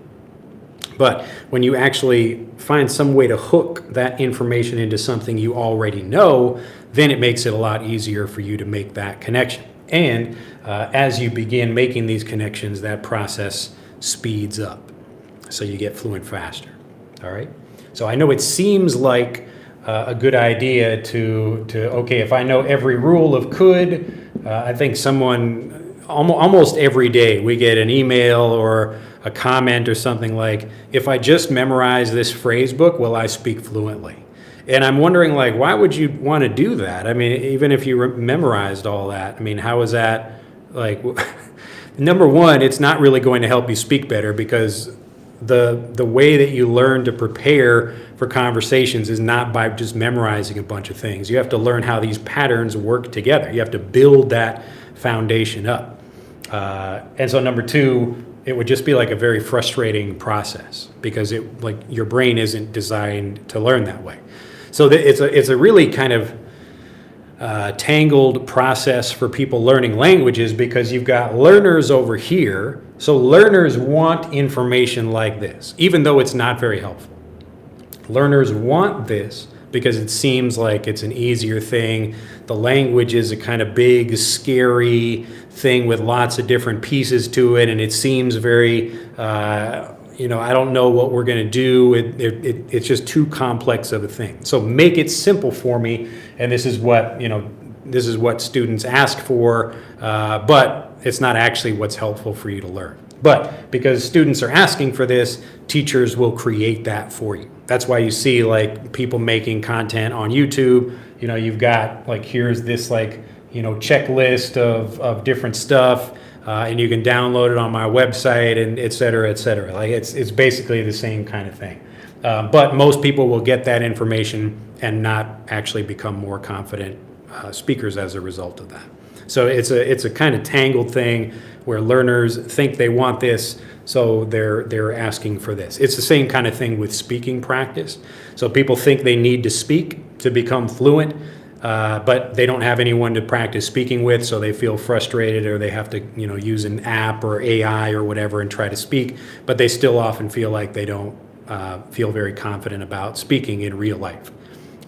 But when you actually find some way to hook that information into something you already know, then it makes it a lot easier for you to make that connection. And as you begin making these connections, that process speeds up, so you get fluent faster. All right. So I know it seems like a good idea to okay, if I know every rule of could, I think someone almost every day we get an email or a comment or something like, if I just memorize this phrase book, will I speak fluently? And I'm wondering, like, why would you want to do that? I mean, even if you memorized all that, I mean, how is that, like, number one, it's not really going to help you speak better, because the way that you learn to prepare for conversations is not by just memorizing a bunch of things. You have to learn how these patterns work together. You have to build that foundation up. And so number two, it would just be like a very frustrating process, because your brain isn't designed to learn that way. So it's a really kind of tangled process for people learning languages, because you've got learners over here. So learners want information like this, even though it's not very helpful. Learners want this because it seems like it's an easier thing. The language is a kind of big, scary thing with lots of different pieces to it, and it seems very, I don't know what we're going to do. It's just too complex of a thing. So make it simple for me, and this is what students ask for, but it's not actually what's helpful for you to learn. But because students are asking for this, teachers will create that for you. That's why you see, like, people making content on YouTube. You've got, like, here's this, like, checklist of different stuff, and you can download it on my website, and et cetera, et cetera. Like, it's basically the same kind of thing. But most people will get that information and not actually become more confident speakers as a result of that. So it's a kind of tangled thing where learners think they want this, so they're asking for this. It's the same kind of thing with speaking practice. So people think they need to speak to become fluent, but they don't have anyone to practice speaking with, so they feel frustrated, or they have to use an app or AI or whatever and try to speak, but they still often feel like they don't feel very confident about speaking in real life.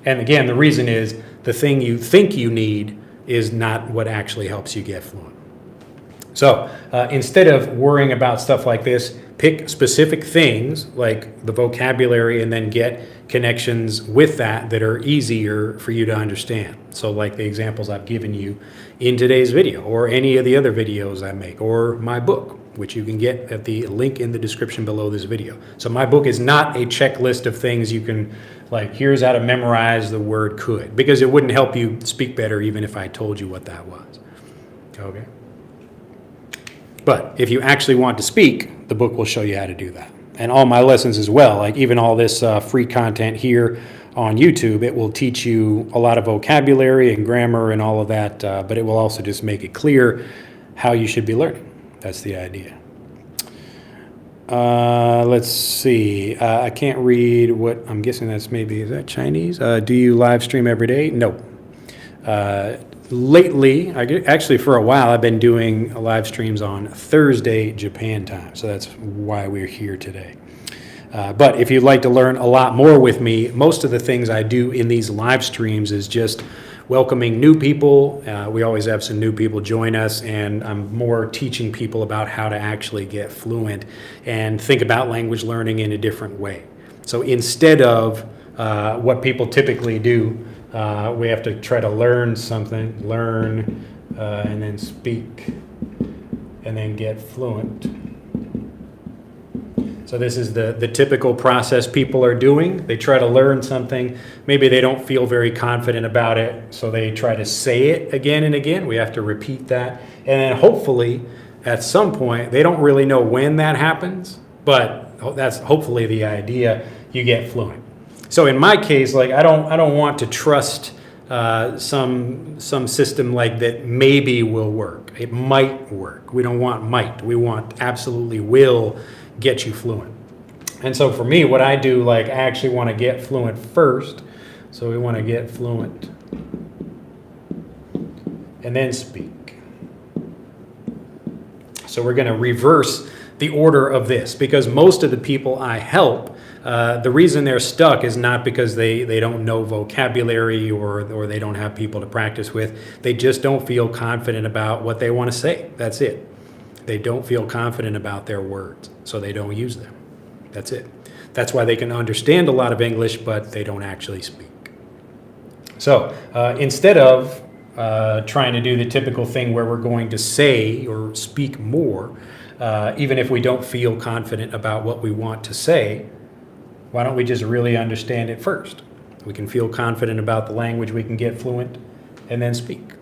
And again, the reason is the thing you think you need is not what actually helps you get fluent. So instead of worrying about stuff like this, pick specific things like the vocabulary and then get connections with that are easier for you to understand. So like the examples I've given you in today's video, or any of the other videos I make, or my book, which you can get at the link in the description below this video. So my book is not a checklist of things you can, like, here's how to memorize the word could, because it wouldn't help you speak better even if I told you what that was. Okay? But if you actually want to speak, the book will show you how to do that. And all my lessons as well, like even all this free content here on YouTube, it will teach you a lot of vocabulary and grammar and all of that, but it will also just make it clear how you should be learning. That's the idea. Let's see. I can't read what I'm guessing that's maybe, is that Chinese? Do you live stream every day? No. Lately, actually for a while, I've been doing live streams on Thursday, Japan time. So that's why we're here today. But if you'd like to learn a lot more with me, most of the things I do in these live streams is just welcoming new people. We always have some new people join us, and I'm more teaching people about how to actually get fluent and think about language learning in a different way. So instead of what people typically do, we have to try to learn something, and then speak, and then get fluent. So this is the typical process people are doing. They try to learn something. Maybe they don't feel very confident about it, so they try to say it again and again. We have to repeat that. And then hopefully, at some point, they don't really know when that happens, but that's hopefully the idea, you get fluent. So in my case, like I don't want to trust some system like that maybe will work. It might work. We don't want might. We want absolutely will get you fluent. And so for me, what I do, like I actually want to get fluent first. So we want to get fluent and then speak. So we're going to reverse the order of this, because most of the people I help, the reason they're stuck is not because they don't know vocabulary or they don't have people to practice with. They just don't feel confident about what they want to say. That's it. They don't feel confident about their words, so they don't use them. That's it. That's why they can understand a lot of English, but they don't actually speak. So instead of trying to do the typical thing where we're going to say or speak more, even if we don't feel confident about what we want to say, why don't we just really understand it first? We can feel confident about the language, we can get fluent, and then speak.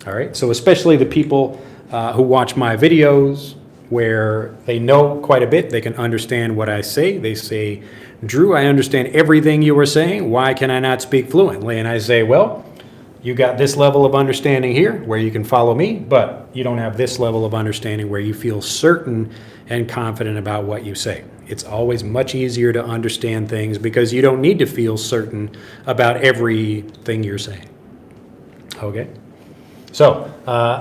All right, so especially the people who watch my videos where they know quite a bit, they can understand what I say. They say, Drew, I understand everything you were saying. Why can I not speak fluently? And I say, well, you got this level of understanding here where you can follow me, but you don't have this level of understanding where you feel certain and confident about what you say. It's always much easier to understand things because you don't need to feel certain about everything you're saying. Okay? So,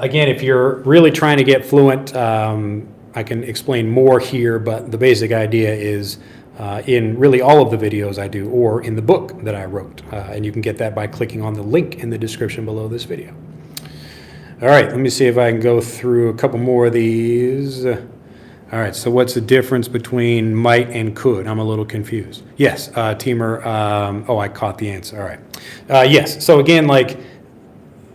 again, if you're really trying to get fluent, I can explain more here, but the basic idea is in really all of the videos I do or in the book that I wrote. And you can get that by clicking on the link in the description below this video. All right, let me see if I can go through a couple more of these. All right, so what's the difference between might and could? I'm a little confused. Yes, Teamer, I caught the answer. All right. Yes, so again, like,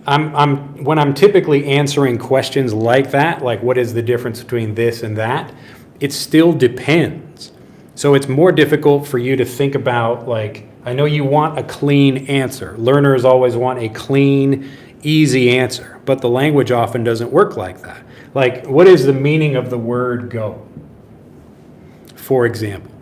when I'm typically answering questions like that, like what is the difference between this and that, it still depends. So it's more difficult for you to think about, like, I know you want a clean answer. Learners always want a clean, easy answer, but the language often doesn't work like that. Like, what is the meaning of the word go? For example,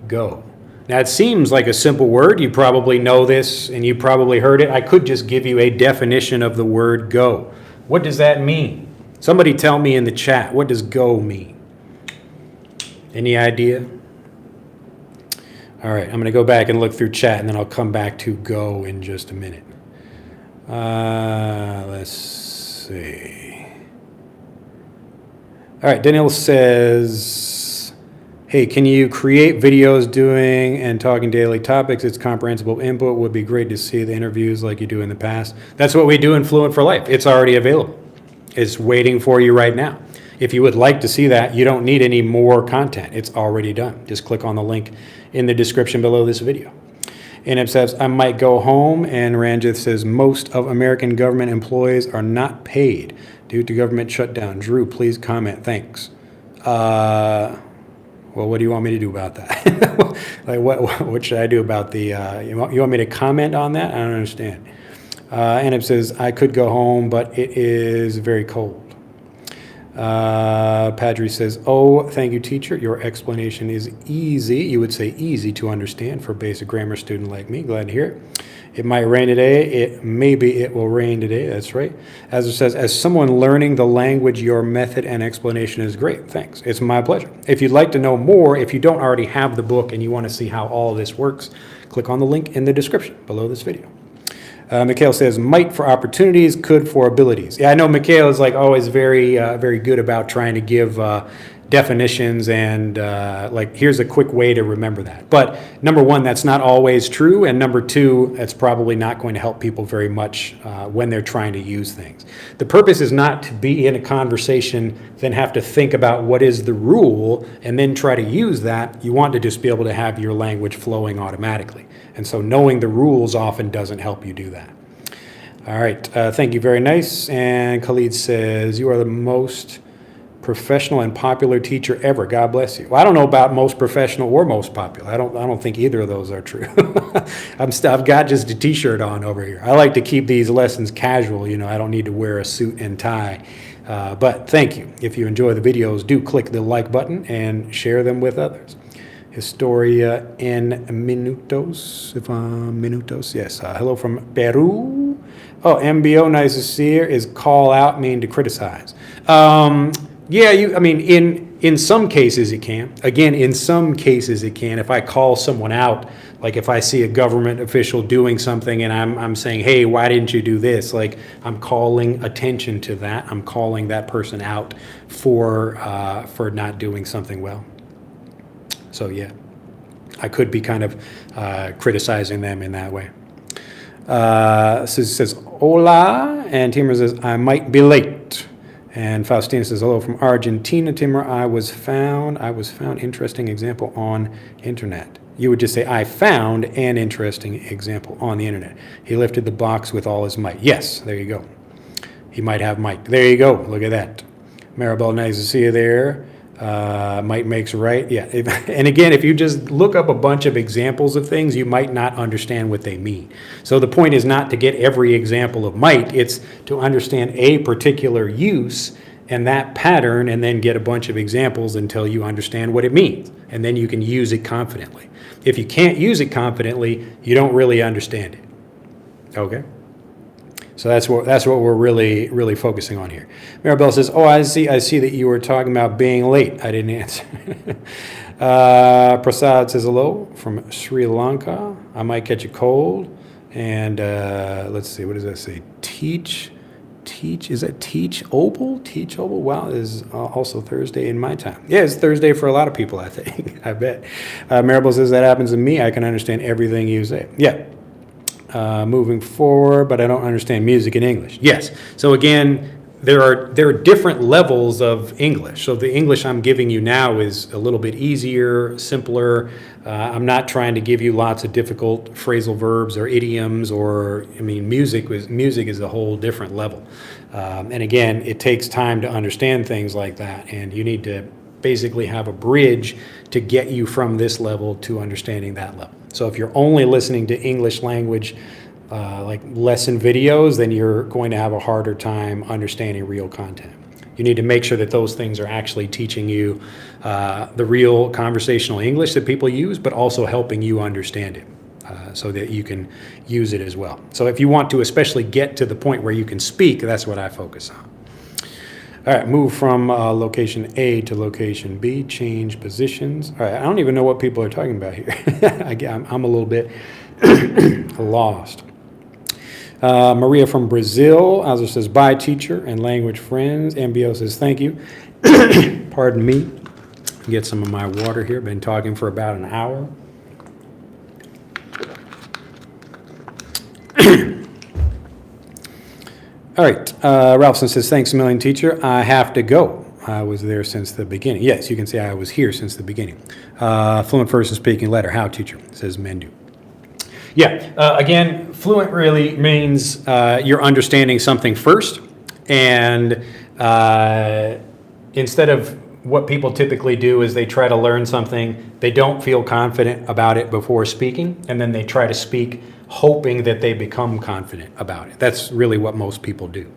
go. Now, it seems like a simple word. You probably know this and you probably heard it. I could just give you a definition of the word go. What does that mean? Somebody tell me in the chat, what does go mean? Any idea? All right, I'm going to go back and look through chat and then I'll come back to go in just a minute. Let's see. All right, Daniel says, hey, can you create videos doing and talking daily topics? It's comprehensible input. Would be great to see the interviews like you do in the past. That's what we do in Fluent for Life. It's already available. It's waiting for you right now. If you would like to see that, you don't need any more content. It's already done. Just click on the link in the description below this video. And it says, I might go home. And Ranjith says, most of American government employees are not paid due to government shutdown. Drew, please comment. Thanks. Well, what do you want me to do about that? Like, what should I do about the, you want me to comment on that? I don't understand. And it says, I could go home, but it is very cold. Padre says, oh, thank you, teacher. Your explanation is easy. You would say easy to understand for a basic grammar student like me. Glad to hear it. It might rain today. Maybe it will rain today. That's right. As it says, as someone learning the language, your method and explanation is great. Thanks. It's my pleasure. If you'd like to know more, if you don't already have the book and you want to see how all this works, click on the link in the description below this video. Mikhail says, might for opportunities, could for abilities. Yeah, I know Mikhail is like always very good about trying to give definitions and like here's a quick way to remember that. But number one, that's not always true, and number two, it's probably not going to help people very much when they're trying to use things. The purpose is not to be in a conversation, then have to think about what is the rule and then try to use that. You want to just be able to have your language flowing automatically. And so knowing the rules often doesn't help you do that. All right, thank you, very nice. And Khalid says, you are the most professional and popular teacher ever. God bless you. Well, I don't know about most professional or most popular. I don't think either of those are true. I've got just a t-shirt on over here. I like to keep these lessons casual. You know, I don't need to wear a suit and tie. But thank you. If you enjoy the videos, do click the like button and share them with others. Historia en minutos. Minutos, yes. Hello from Peru. Oh, MBO, nice to see you. Is call out mean to criticize? Yeah, I mean, in some cases it can. Again, in some cases it can. If I call someone out, like if I see a government official doing something and I'm saying, hey, why didn't you do this? Like I'm calling attention to that. I'm calling that person out for not doing something well. So yeah, I could be kind of criticizing them in that way. Says, hola, and Timur says, I might be late. And Faustina says, hello from Argentina. Timur, I was found interesting example on internet. You would just say, I found an interesting example on the internet. He lifted the box with all his might. Yes, there you go. He might have might. There you go. Look at that. Maribel, nice to see you there. Might makes right. Yeah. And again, if you just look up a bunch of examples of things, you might not understand what they mean. So the point is not to get every example of might. It's to understand a particular use and that pattern and then get a bunch of examples until you understand what it means. And then you can use it confidently. If you can't use it confidently, you don't really understand it. Okay? So that's what we're really focusing on here. Maribel says, oh, I see that you were talking about being late. I didn't answer. Prasad says hello from Sri Lanka. I might catch a cold. And let's see, what does that say? Teach, is that teach Opal? Teach Opal? Wow, it is also Thursday in my time. Yeah, it's Thursday for a lot of people, I think. I bet. Maribel says, that happens to me. I can understand everything you say. Yeah. Moving forward, but I don't understand music in English. Yes. So again, there are different levels of English. So the English I'm giving you now is a little bit easier, simpler. I'm not trying to give you lots of difficult phrasal verbs or idioms or, I mean, music is a whole different level. And again, it takes time to understand things like that, and you need to basically have a bridge to get you from this level to understanding that level. So if you're only listening to English language like lesson videos, then you're going to have a harder time understanding real content. You need to make sure that those things are actually teaching you the real conversational English that people use, but also helping you understand it so that you can use it as well. So if you want to especially get to the point where you can speak, that's what I focus on. All right, move from location A to location B, change positions. All right, I don't even know what people are talking about here. I'm a little bit lost. Maria from Brazil also says, bye, teacher and language friends. MBO says, thank you. Pardon me. Get some of my water here. Been talking for about an hour. All right, Ralphson says, thanks a million, teacher. I have to go. I was there since the beginning. Yes, you can say I was here since the beginning. Fluent person speaking letter. How, teacher? Says Mendu. Yeah, again, fluent really means you're understanding something first. And instead of what people typically do is they try to learn something, they don't feel confident about it before speaking, and then they try to speak hoping that they become confident about it. That's really what most people do.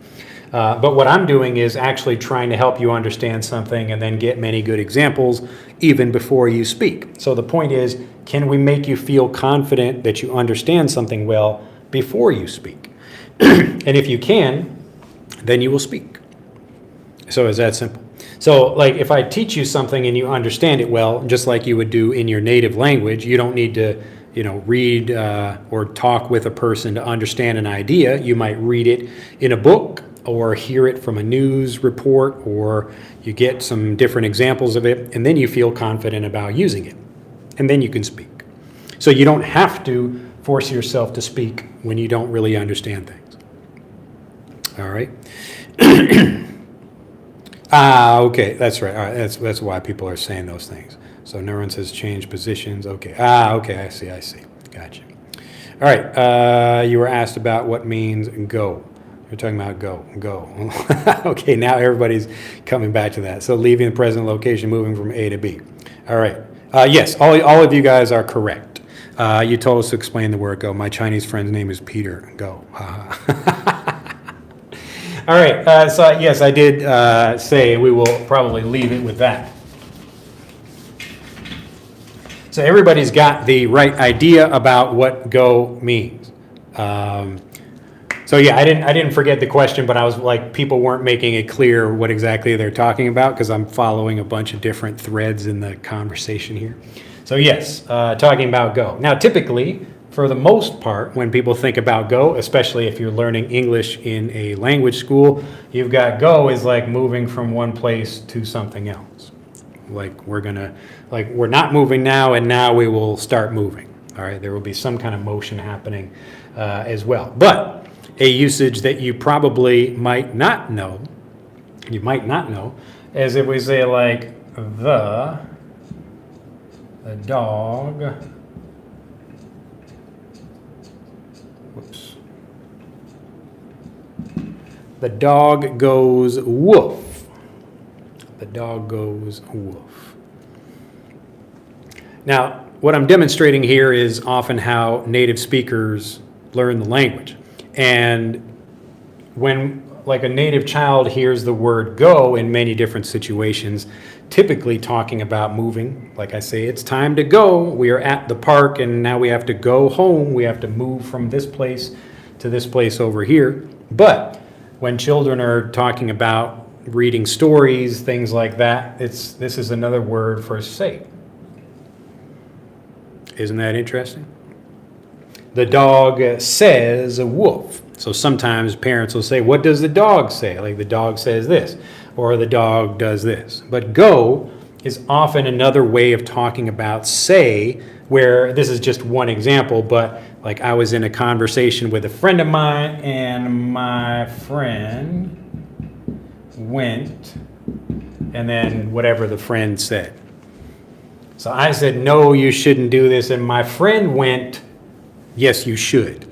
But what I'm doing is actually trying to help you understand something and then get many good examples even before you speak. So the point is, can we make you feel confident that you understand something well before you speak? And if you can, then you will speak. So it's that simple. So like if I teach you something and you understand it well, just like you would do in your native language, you don't need to read or talk with a person to understand an idea. You might read it in a book, or hear it from a news report, or you get some different examples of it, and then you feel confident about using it. And then you can speak. So you don't have to force yourself to speak when you don't really understand things. All right. Okay, that's right. All right, that's why people are saying those things. So Neuron says change positions. Okay. Okay, I see. Gotcha. All right, you were asked about what means go. You're talking about go. Okay, now everybody's coming back to that. So leaving the present location, moving from A to B. All right. Yes, all of you guys are correct. You told us to explain the word go. My Chinese friend's name is Peter. Go. All right, so yes, I did say we will probably leave it with that. So everybody's got the right idea about what go means. So yeah, I didn't forget the question, but I was like, people weren't making it clear what exactly they're talking about because I'm following a bunch of different threads in the conversation here. So yes, talking about go. Now typically, for the most part, when people think about go, especially if you're learning English in a language school, you've got go is like moving from one place to something else. Like we're not moving now, and now we will start moving. All right, there will be some kind of motion happening as well. But a usage that you probably might not know, is if we say like the dog, the dog goes woof. The dog goes woof. Now, what I'm demonstrating here is often how native speakers learn the language. And when like a native child hears the word go in many different situations, typically talking about moving, like I say, it's time to go. We are at the park and now we have to go home. We have to move from this place to this place over here. But when children are talking about reading stories, things like that, this is another word for say. Isn't that interesting? The dog says woof. So sometimes parents will say, what does the dog say? Like the dog says this, or the dog does this. But go is often another way of talking about say, where this is just one example, but like I was in a conversation with a friend of mine and my friend went, and then whatever the friend said. So I said, no, you shouldn't do this. And my friend went, yes, you should.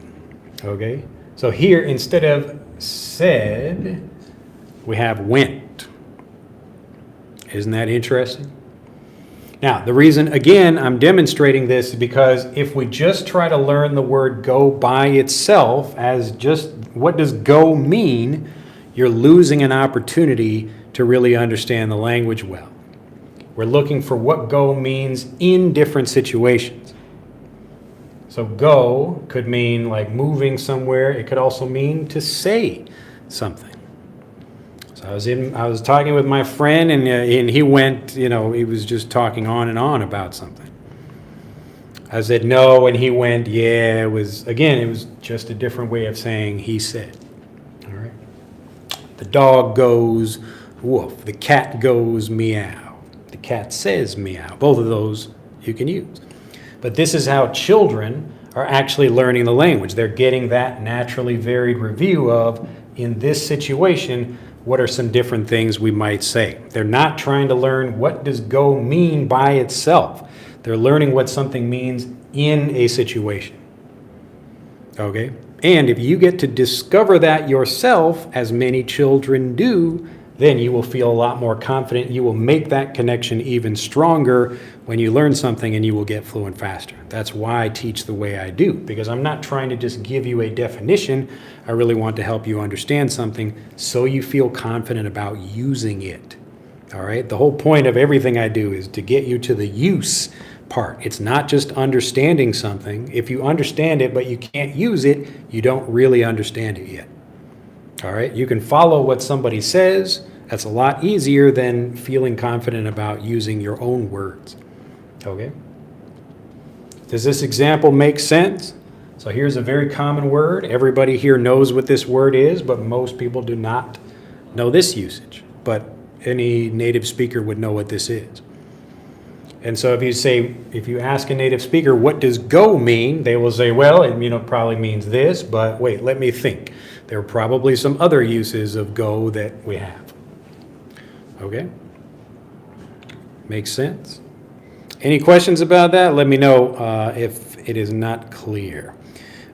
Okay? So here, instead of said, we have went. Isn't that interesting? Now, the reason, again, I'm demonstrating this is because if we just try to learn the word go by itself as just what does go mean, you're losing an opportunity to really understand the language well. We're looking for what go means in different situations. So go could mean like moving somewhere. It could also mean to say something. So I was talking with my friend and he went, he was just talking on and on about something. I said no, and he went, yeah, it was just a different way of saying he said. All right. The dog goes woof. The cat goes meow. The cat says meow. Both of those you can use. But this is how children are actually learning the language. They're getting that naturally varied review of, in this situation, what are some different things we might say. They're not trying to learn what does go mean by itself. They're learning what something means in a situation. Okay? And if you get to discover that yourself, as many children do, then you will feel a lot more confident. You will make that connection even stronger when you learn something, and you will get fluent faster. That's why I teach the way I do, because I'm not trying to just give you a definition. I really want to help you understand something so you feel confident about using it. All right? The whole point of everything I do is to get you to the use part. It's not just understanding something. If you understand it but you can't use it, you don't really understand it yet. All right, you can follow what somebody says. That's a lot easier than feeling confident about using your own words. Okay? Does this example make sense? So here's a very common word. Everybody here knows what this word is, but most people do not know this usage. But any native speaker would know what this is. And so if you ask a native speaker, what does go mean? They will say, well, it probably means this, but wait, let me think. There are probably some other uses of go that we have. Okay? Makes sense? Any questions about that? Let me know if it is not clear.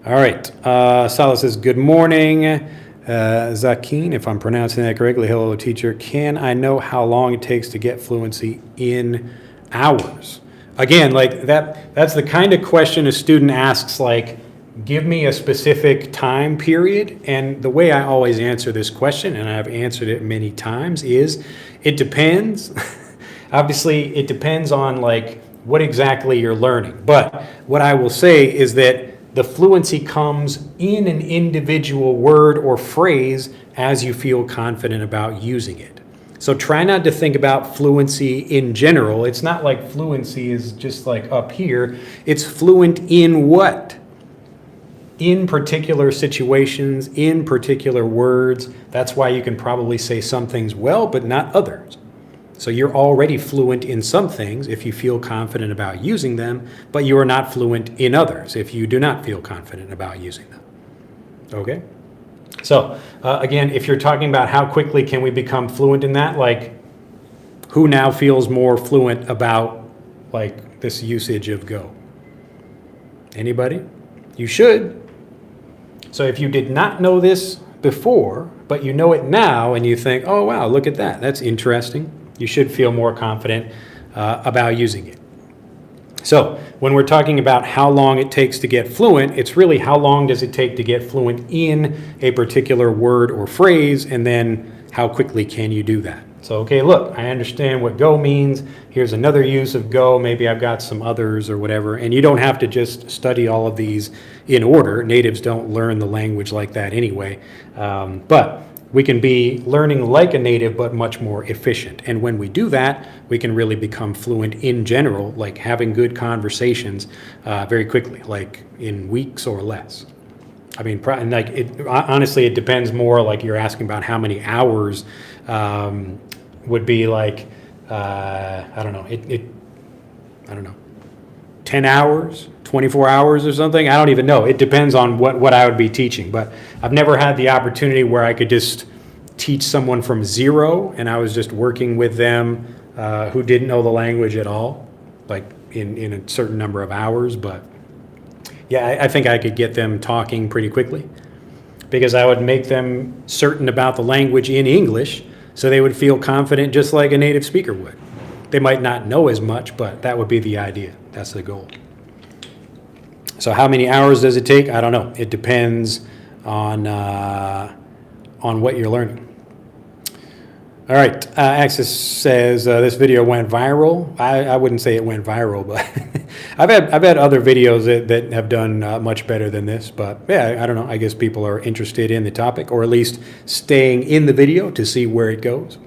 All right. Sala says, good morning. Zakin, if I'm pronouncing that correctly, hello, teacher. Can I know how long it takes to get fluency in hours? Again, like that's the kind of question a student asks, like, give me a specific time period. And the way I always answer this question, and I've answered it many times, is it depends. Obviously, it depends on like what exactly you're learning. But what I will say is that the fluency comes in an individual word or phrase as you feel confident about using it. So try not to think about fluency in general. It's not like fluency is just like up here. It's fluent in what? In particular situations, in particular words. That's why you can probably say some things well, but not others. So you're already fluent in some things if you feel confident about using them, but you are not fluent in others if you do not feel confident about using them. Okay? So again, if you're talking about how quickly can we become fluent in that, like who now feels more fluent about like this usage of go? Anybody? You should. So if you did not know this before, but you know it now and you think, oh wow, look at that, that's interesting, you should feel more confident about using it. So when we're talking about how long it takes to get fluent, it's really how long does it take to get fluent in a particular word or phrase, and then how quickly can you do that? So, okay, look, I understand what go means. Here's another use of go. Maybe I've got some others or whatever. And you don't have to just study all of these in order. Natives don't learn the language like that anyway. But we can be learning like a native, but much more efficient. And when we do that, we can really become fluent in general, like having good conversations very quickly, like in weeks or less. I mean, honestly, it depends more, like you're asking about how many hours would be like, I don't know, 10 hours, 24 hours or something. I don't even know. It depends on what I would be teaching. But I've never had the opportunity where I could just teach someone from zero and I was just working with them who didn't know the language at all, like in a certain number of hours. But yeah, I think I could get them talking pretty quickly because I would make them certain about the language in English so they would feel confident just like a native speaker would. They might not know as much, but that would be the idea. That's the goal. So how many hours does it take? I don't know. It depends on what you're learning. All right. Axis says this video went viral. I wouldn't say it went viral, but I've had other videos that have done much better than this. But yeah, I don't know. I guess people are interested in the topic, or at least staying in the video to see where it goes.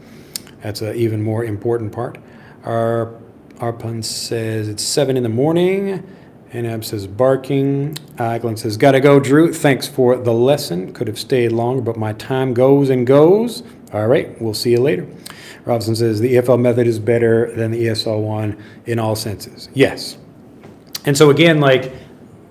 That's an even more important part. Arpun says it's 7 a.m. Anab says barking. Eklund says, gotta go, Drew. Thanks for the lesson. Could have stayed longer, but my time goes and goes. All right, we'll see you later. Robinson says the EFL method is better than the ESL one in all senses. Yes. And so again, like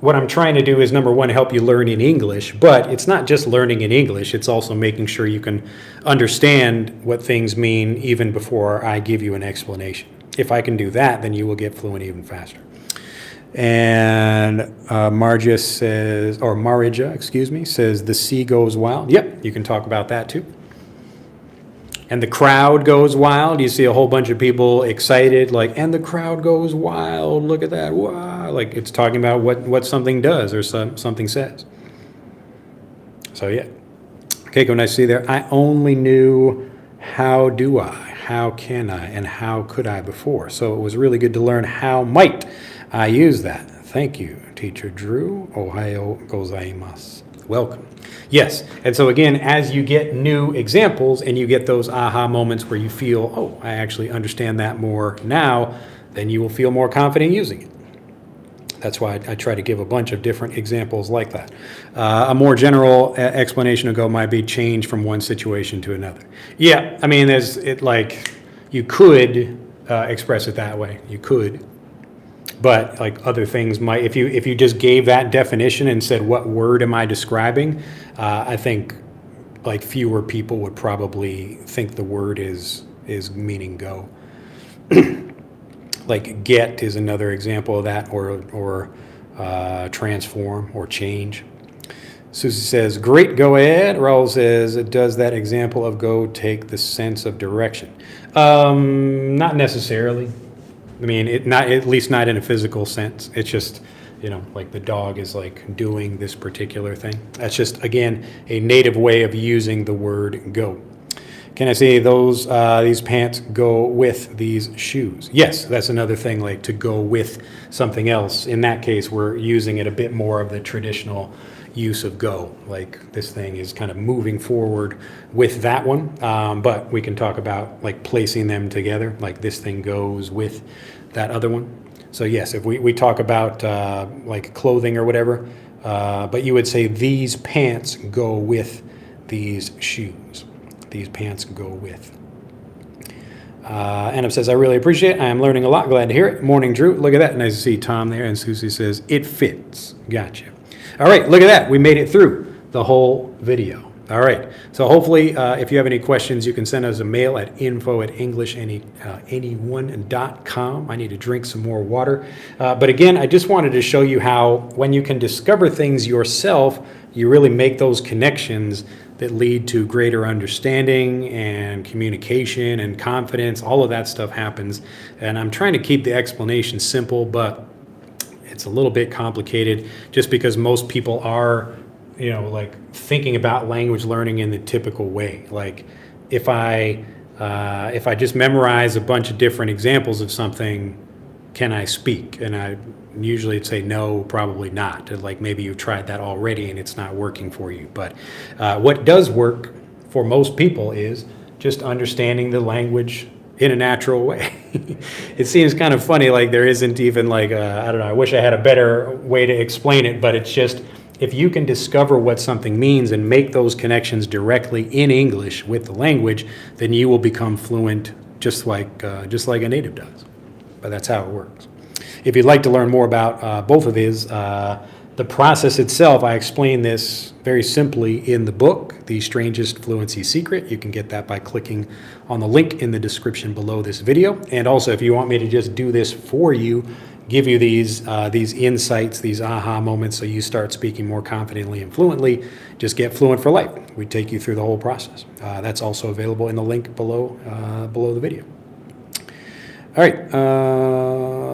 what I'm trying to do is, number one, help you learn in English, but it's not just learning in English. It's also making sure you can understand what things mean even before I give you an explanation. If I can do that, then you will get fluent even faster. And Marija says, the sea goes wild. Yep, you can talk about that too. And the crowd goes wild. You see a whole bunch of people excited, like, and the crowd goes wild. Look at that. Wow. Like it's talking about what something does or something says. So yeah. Okay, go nice to see you there. I only knew how do I, how can I, and how could I before. So it was really good to learn how might I use that. Thank you, Teacher Drew. Ohayo gozaimasu. Welcome. Yes, and so again, as you get new examples and you get those aha moments where you feel, oh, I actually understand that more now, then you will feel more confident using it. That's why I try to give a bunch of different examples like that. A more general explanation of go might be change from one situation to another. Yeah, I mean, you could express it that way. You could. But like other things might, if you just gave that definition and said, what word am I describing? I think like fewer people would probably think the word is meaning go. Like get is another example of that, or transform or change. Susie says, great, go ahead. Raul says, does that example of go take the sense of direction? Not necessarily. I mean, at least not in a physical sense. It's just, like the dog is like doing this particular thing. That's just, again, a native way of using the word go. Can I say these pants go with these shoes? Yes, that's another thing, like to go with something else. In that case, we're using it a bit more of the traditional use of go. Like this thing is kind of moving forward with that one. But we can talk about like placing them together, like this thing goes with that other one. So yes, if we talk about like clothing or whatever, but you would say these pants go with these shoes. These pants go with. Anna says, I really appreciate it. I am learning a lot. Glad to hear it. Morning, Drew. Look at that. Nice to see Tom there. And Susie says, it fits. Gotcha. All right, look at that. We made it through the whole video. All right. So hopefully, if you have any questions, you can send us a mail at info@englishanyone.com. I need to drink some more water. But again, I just wanted to show you how when you can discover things yourself, you really make those connections that lead to greater understanding and communication and confidence. All of that stuff happens. And I'm trying to keep the explanation simple, but it's a little bit complicated just because most people are, like thinking about language learning in the typical way. Like if I just memorize a bunch of different examples of something, can I speak? And I usually say no, probably not. Like maybe you've tried that already and it's not working for you. But what does work for most people is just understanding the language in a natural way. It seems kind of funny, like there isn't even like, I don't know, I wish I had a better way to explain it, but it's just, if you can discover what something means and make those connections directly in English with the language, then you will become fluent just like a native does. But that's how it works. If you'd like to learn more about both of these, the process itself, I explain this very simply in the book, The Strangest Fluency Secret. You can get that by clicking on the link in the description below this video. And also, if you want me to just do this for you, give you these insights, these aha moments, so you start speaking more confidently and fluently, just get Fluent for Life. We take you through the whole process. That's also available in the link below the video. All right,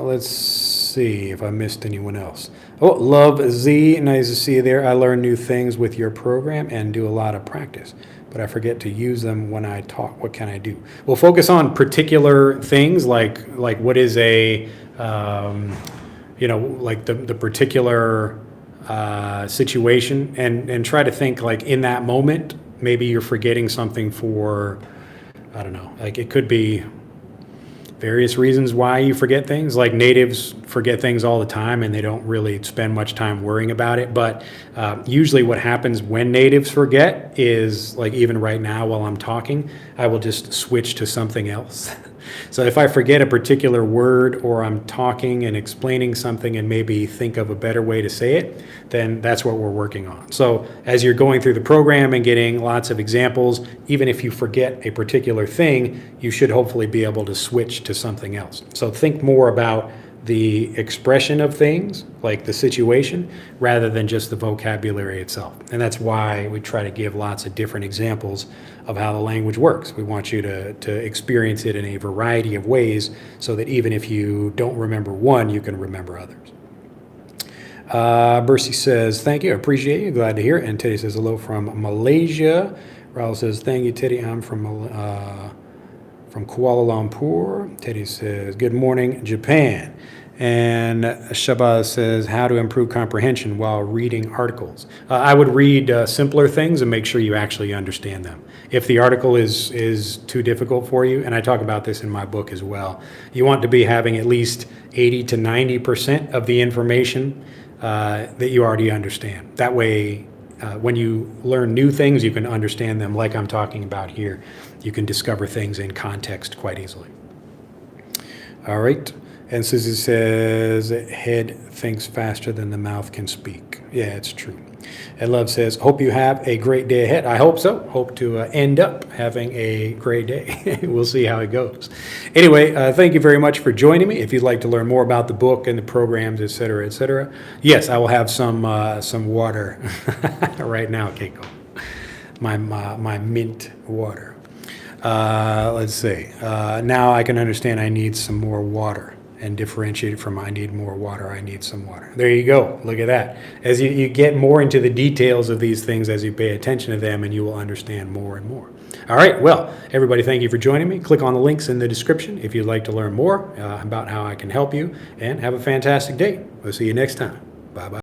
let's see if I missed anyone else. Oh, Love Z, nice to see you there. I learn new things with your program and do a lot of practice, but I forget to use them when I talk. What can I do? Well, focus on particular things like what is a, like the particular situation, and try to think like in that moment, maybe you're forgetting something for, I don't know, like it could be various reasons why you forget things. Like natives forget things all the time and they don't really spend much time worrying about it. But usually what happens when natives forget is, like even right now while I'm talking, I will just switch to something else. So if I forget a particular word, or I'm talking and explaining something and maybe think of a better way to say it, then that's what we're working on. So as you're going through the program and getting lots of examples, even if you forget a particular thing, you should hopefully be able to switch to something else. So think more about the expression of things, like the situation, rather than just the vocabulary itself. And that's why we try to give lots of different examples of how the language works. We want you to experience it in a variety of ways so that even if you don't remember one, you can remember others. Bercy says, thank you, I appreciate you, glad to hear it. And Teddy says, hello from Malaysia. Raul says, thank you, Teddy, I'm from Kuala Lumpur. Teddy says, good morning, Japan. And Shabazz says, how to improve comprehension while reading articles. I would read simpler things and make sure you actually understand them. If the article is too difficult for you, and I talk about this in my book as well, you want to be having at least 80 to 90% of the information that you already understand. That way, when you learn new things, you can understand them like I'm talking about here. You can discover things in context quite easily. All right. And Susie says, head thinks faster than the mouth can speak. Yeah, it's true. And Love says, hope you have a great day ahead. I hope so. Hope to end up having a great day. We'll see how it goes. Anyway, thank you very much for joining me. If you'd like to learn more about the book and the programs, etc., yes, I will have some water right now, Keiko. My mint water. Let's see. Now I can understand I need some more water. And differentiate it from I need more water, I need some water. There you go. Look at that. As you get more into the details of these things, as you pay attention to them, and you will understand more and more. All right. Well, everybody, thank you for joining me. Click on the links in the description if you'd like to learn more about how I can help you. And have a fantastic day. We'll see you next time. Bye-bye.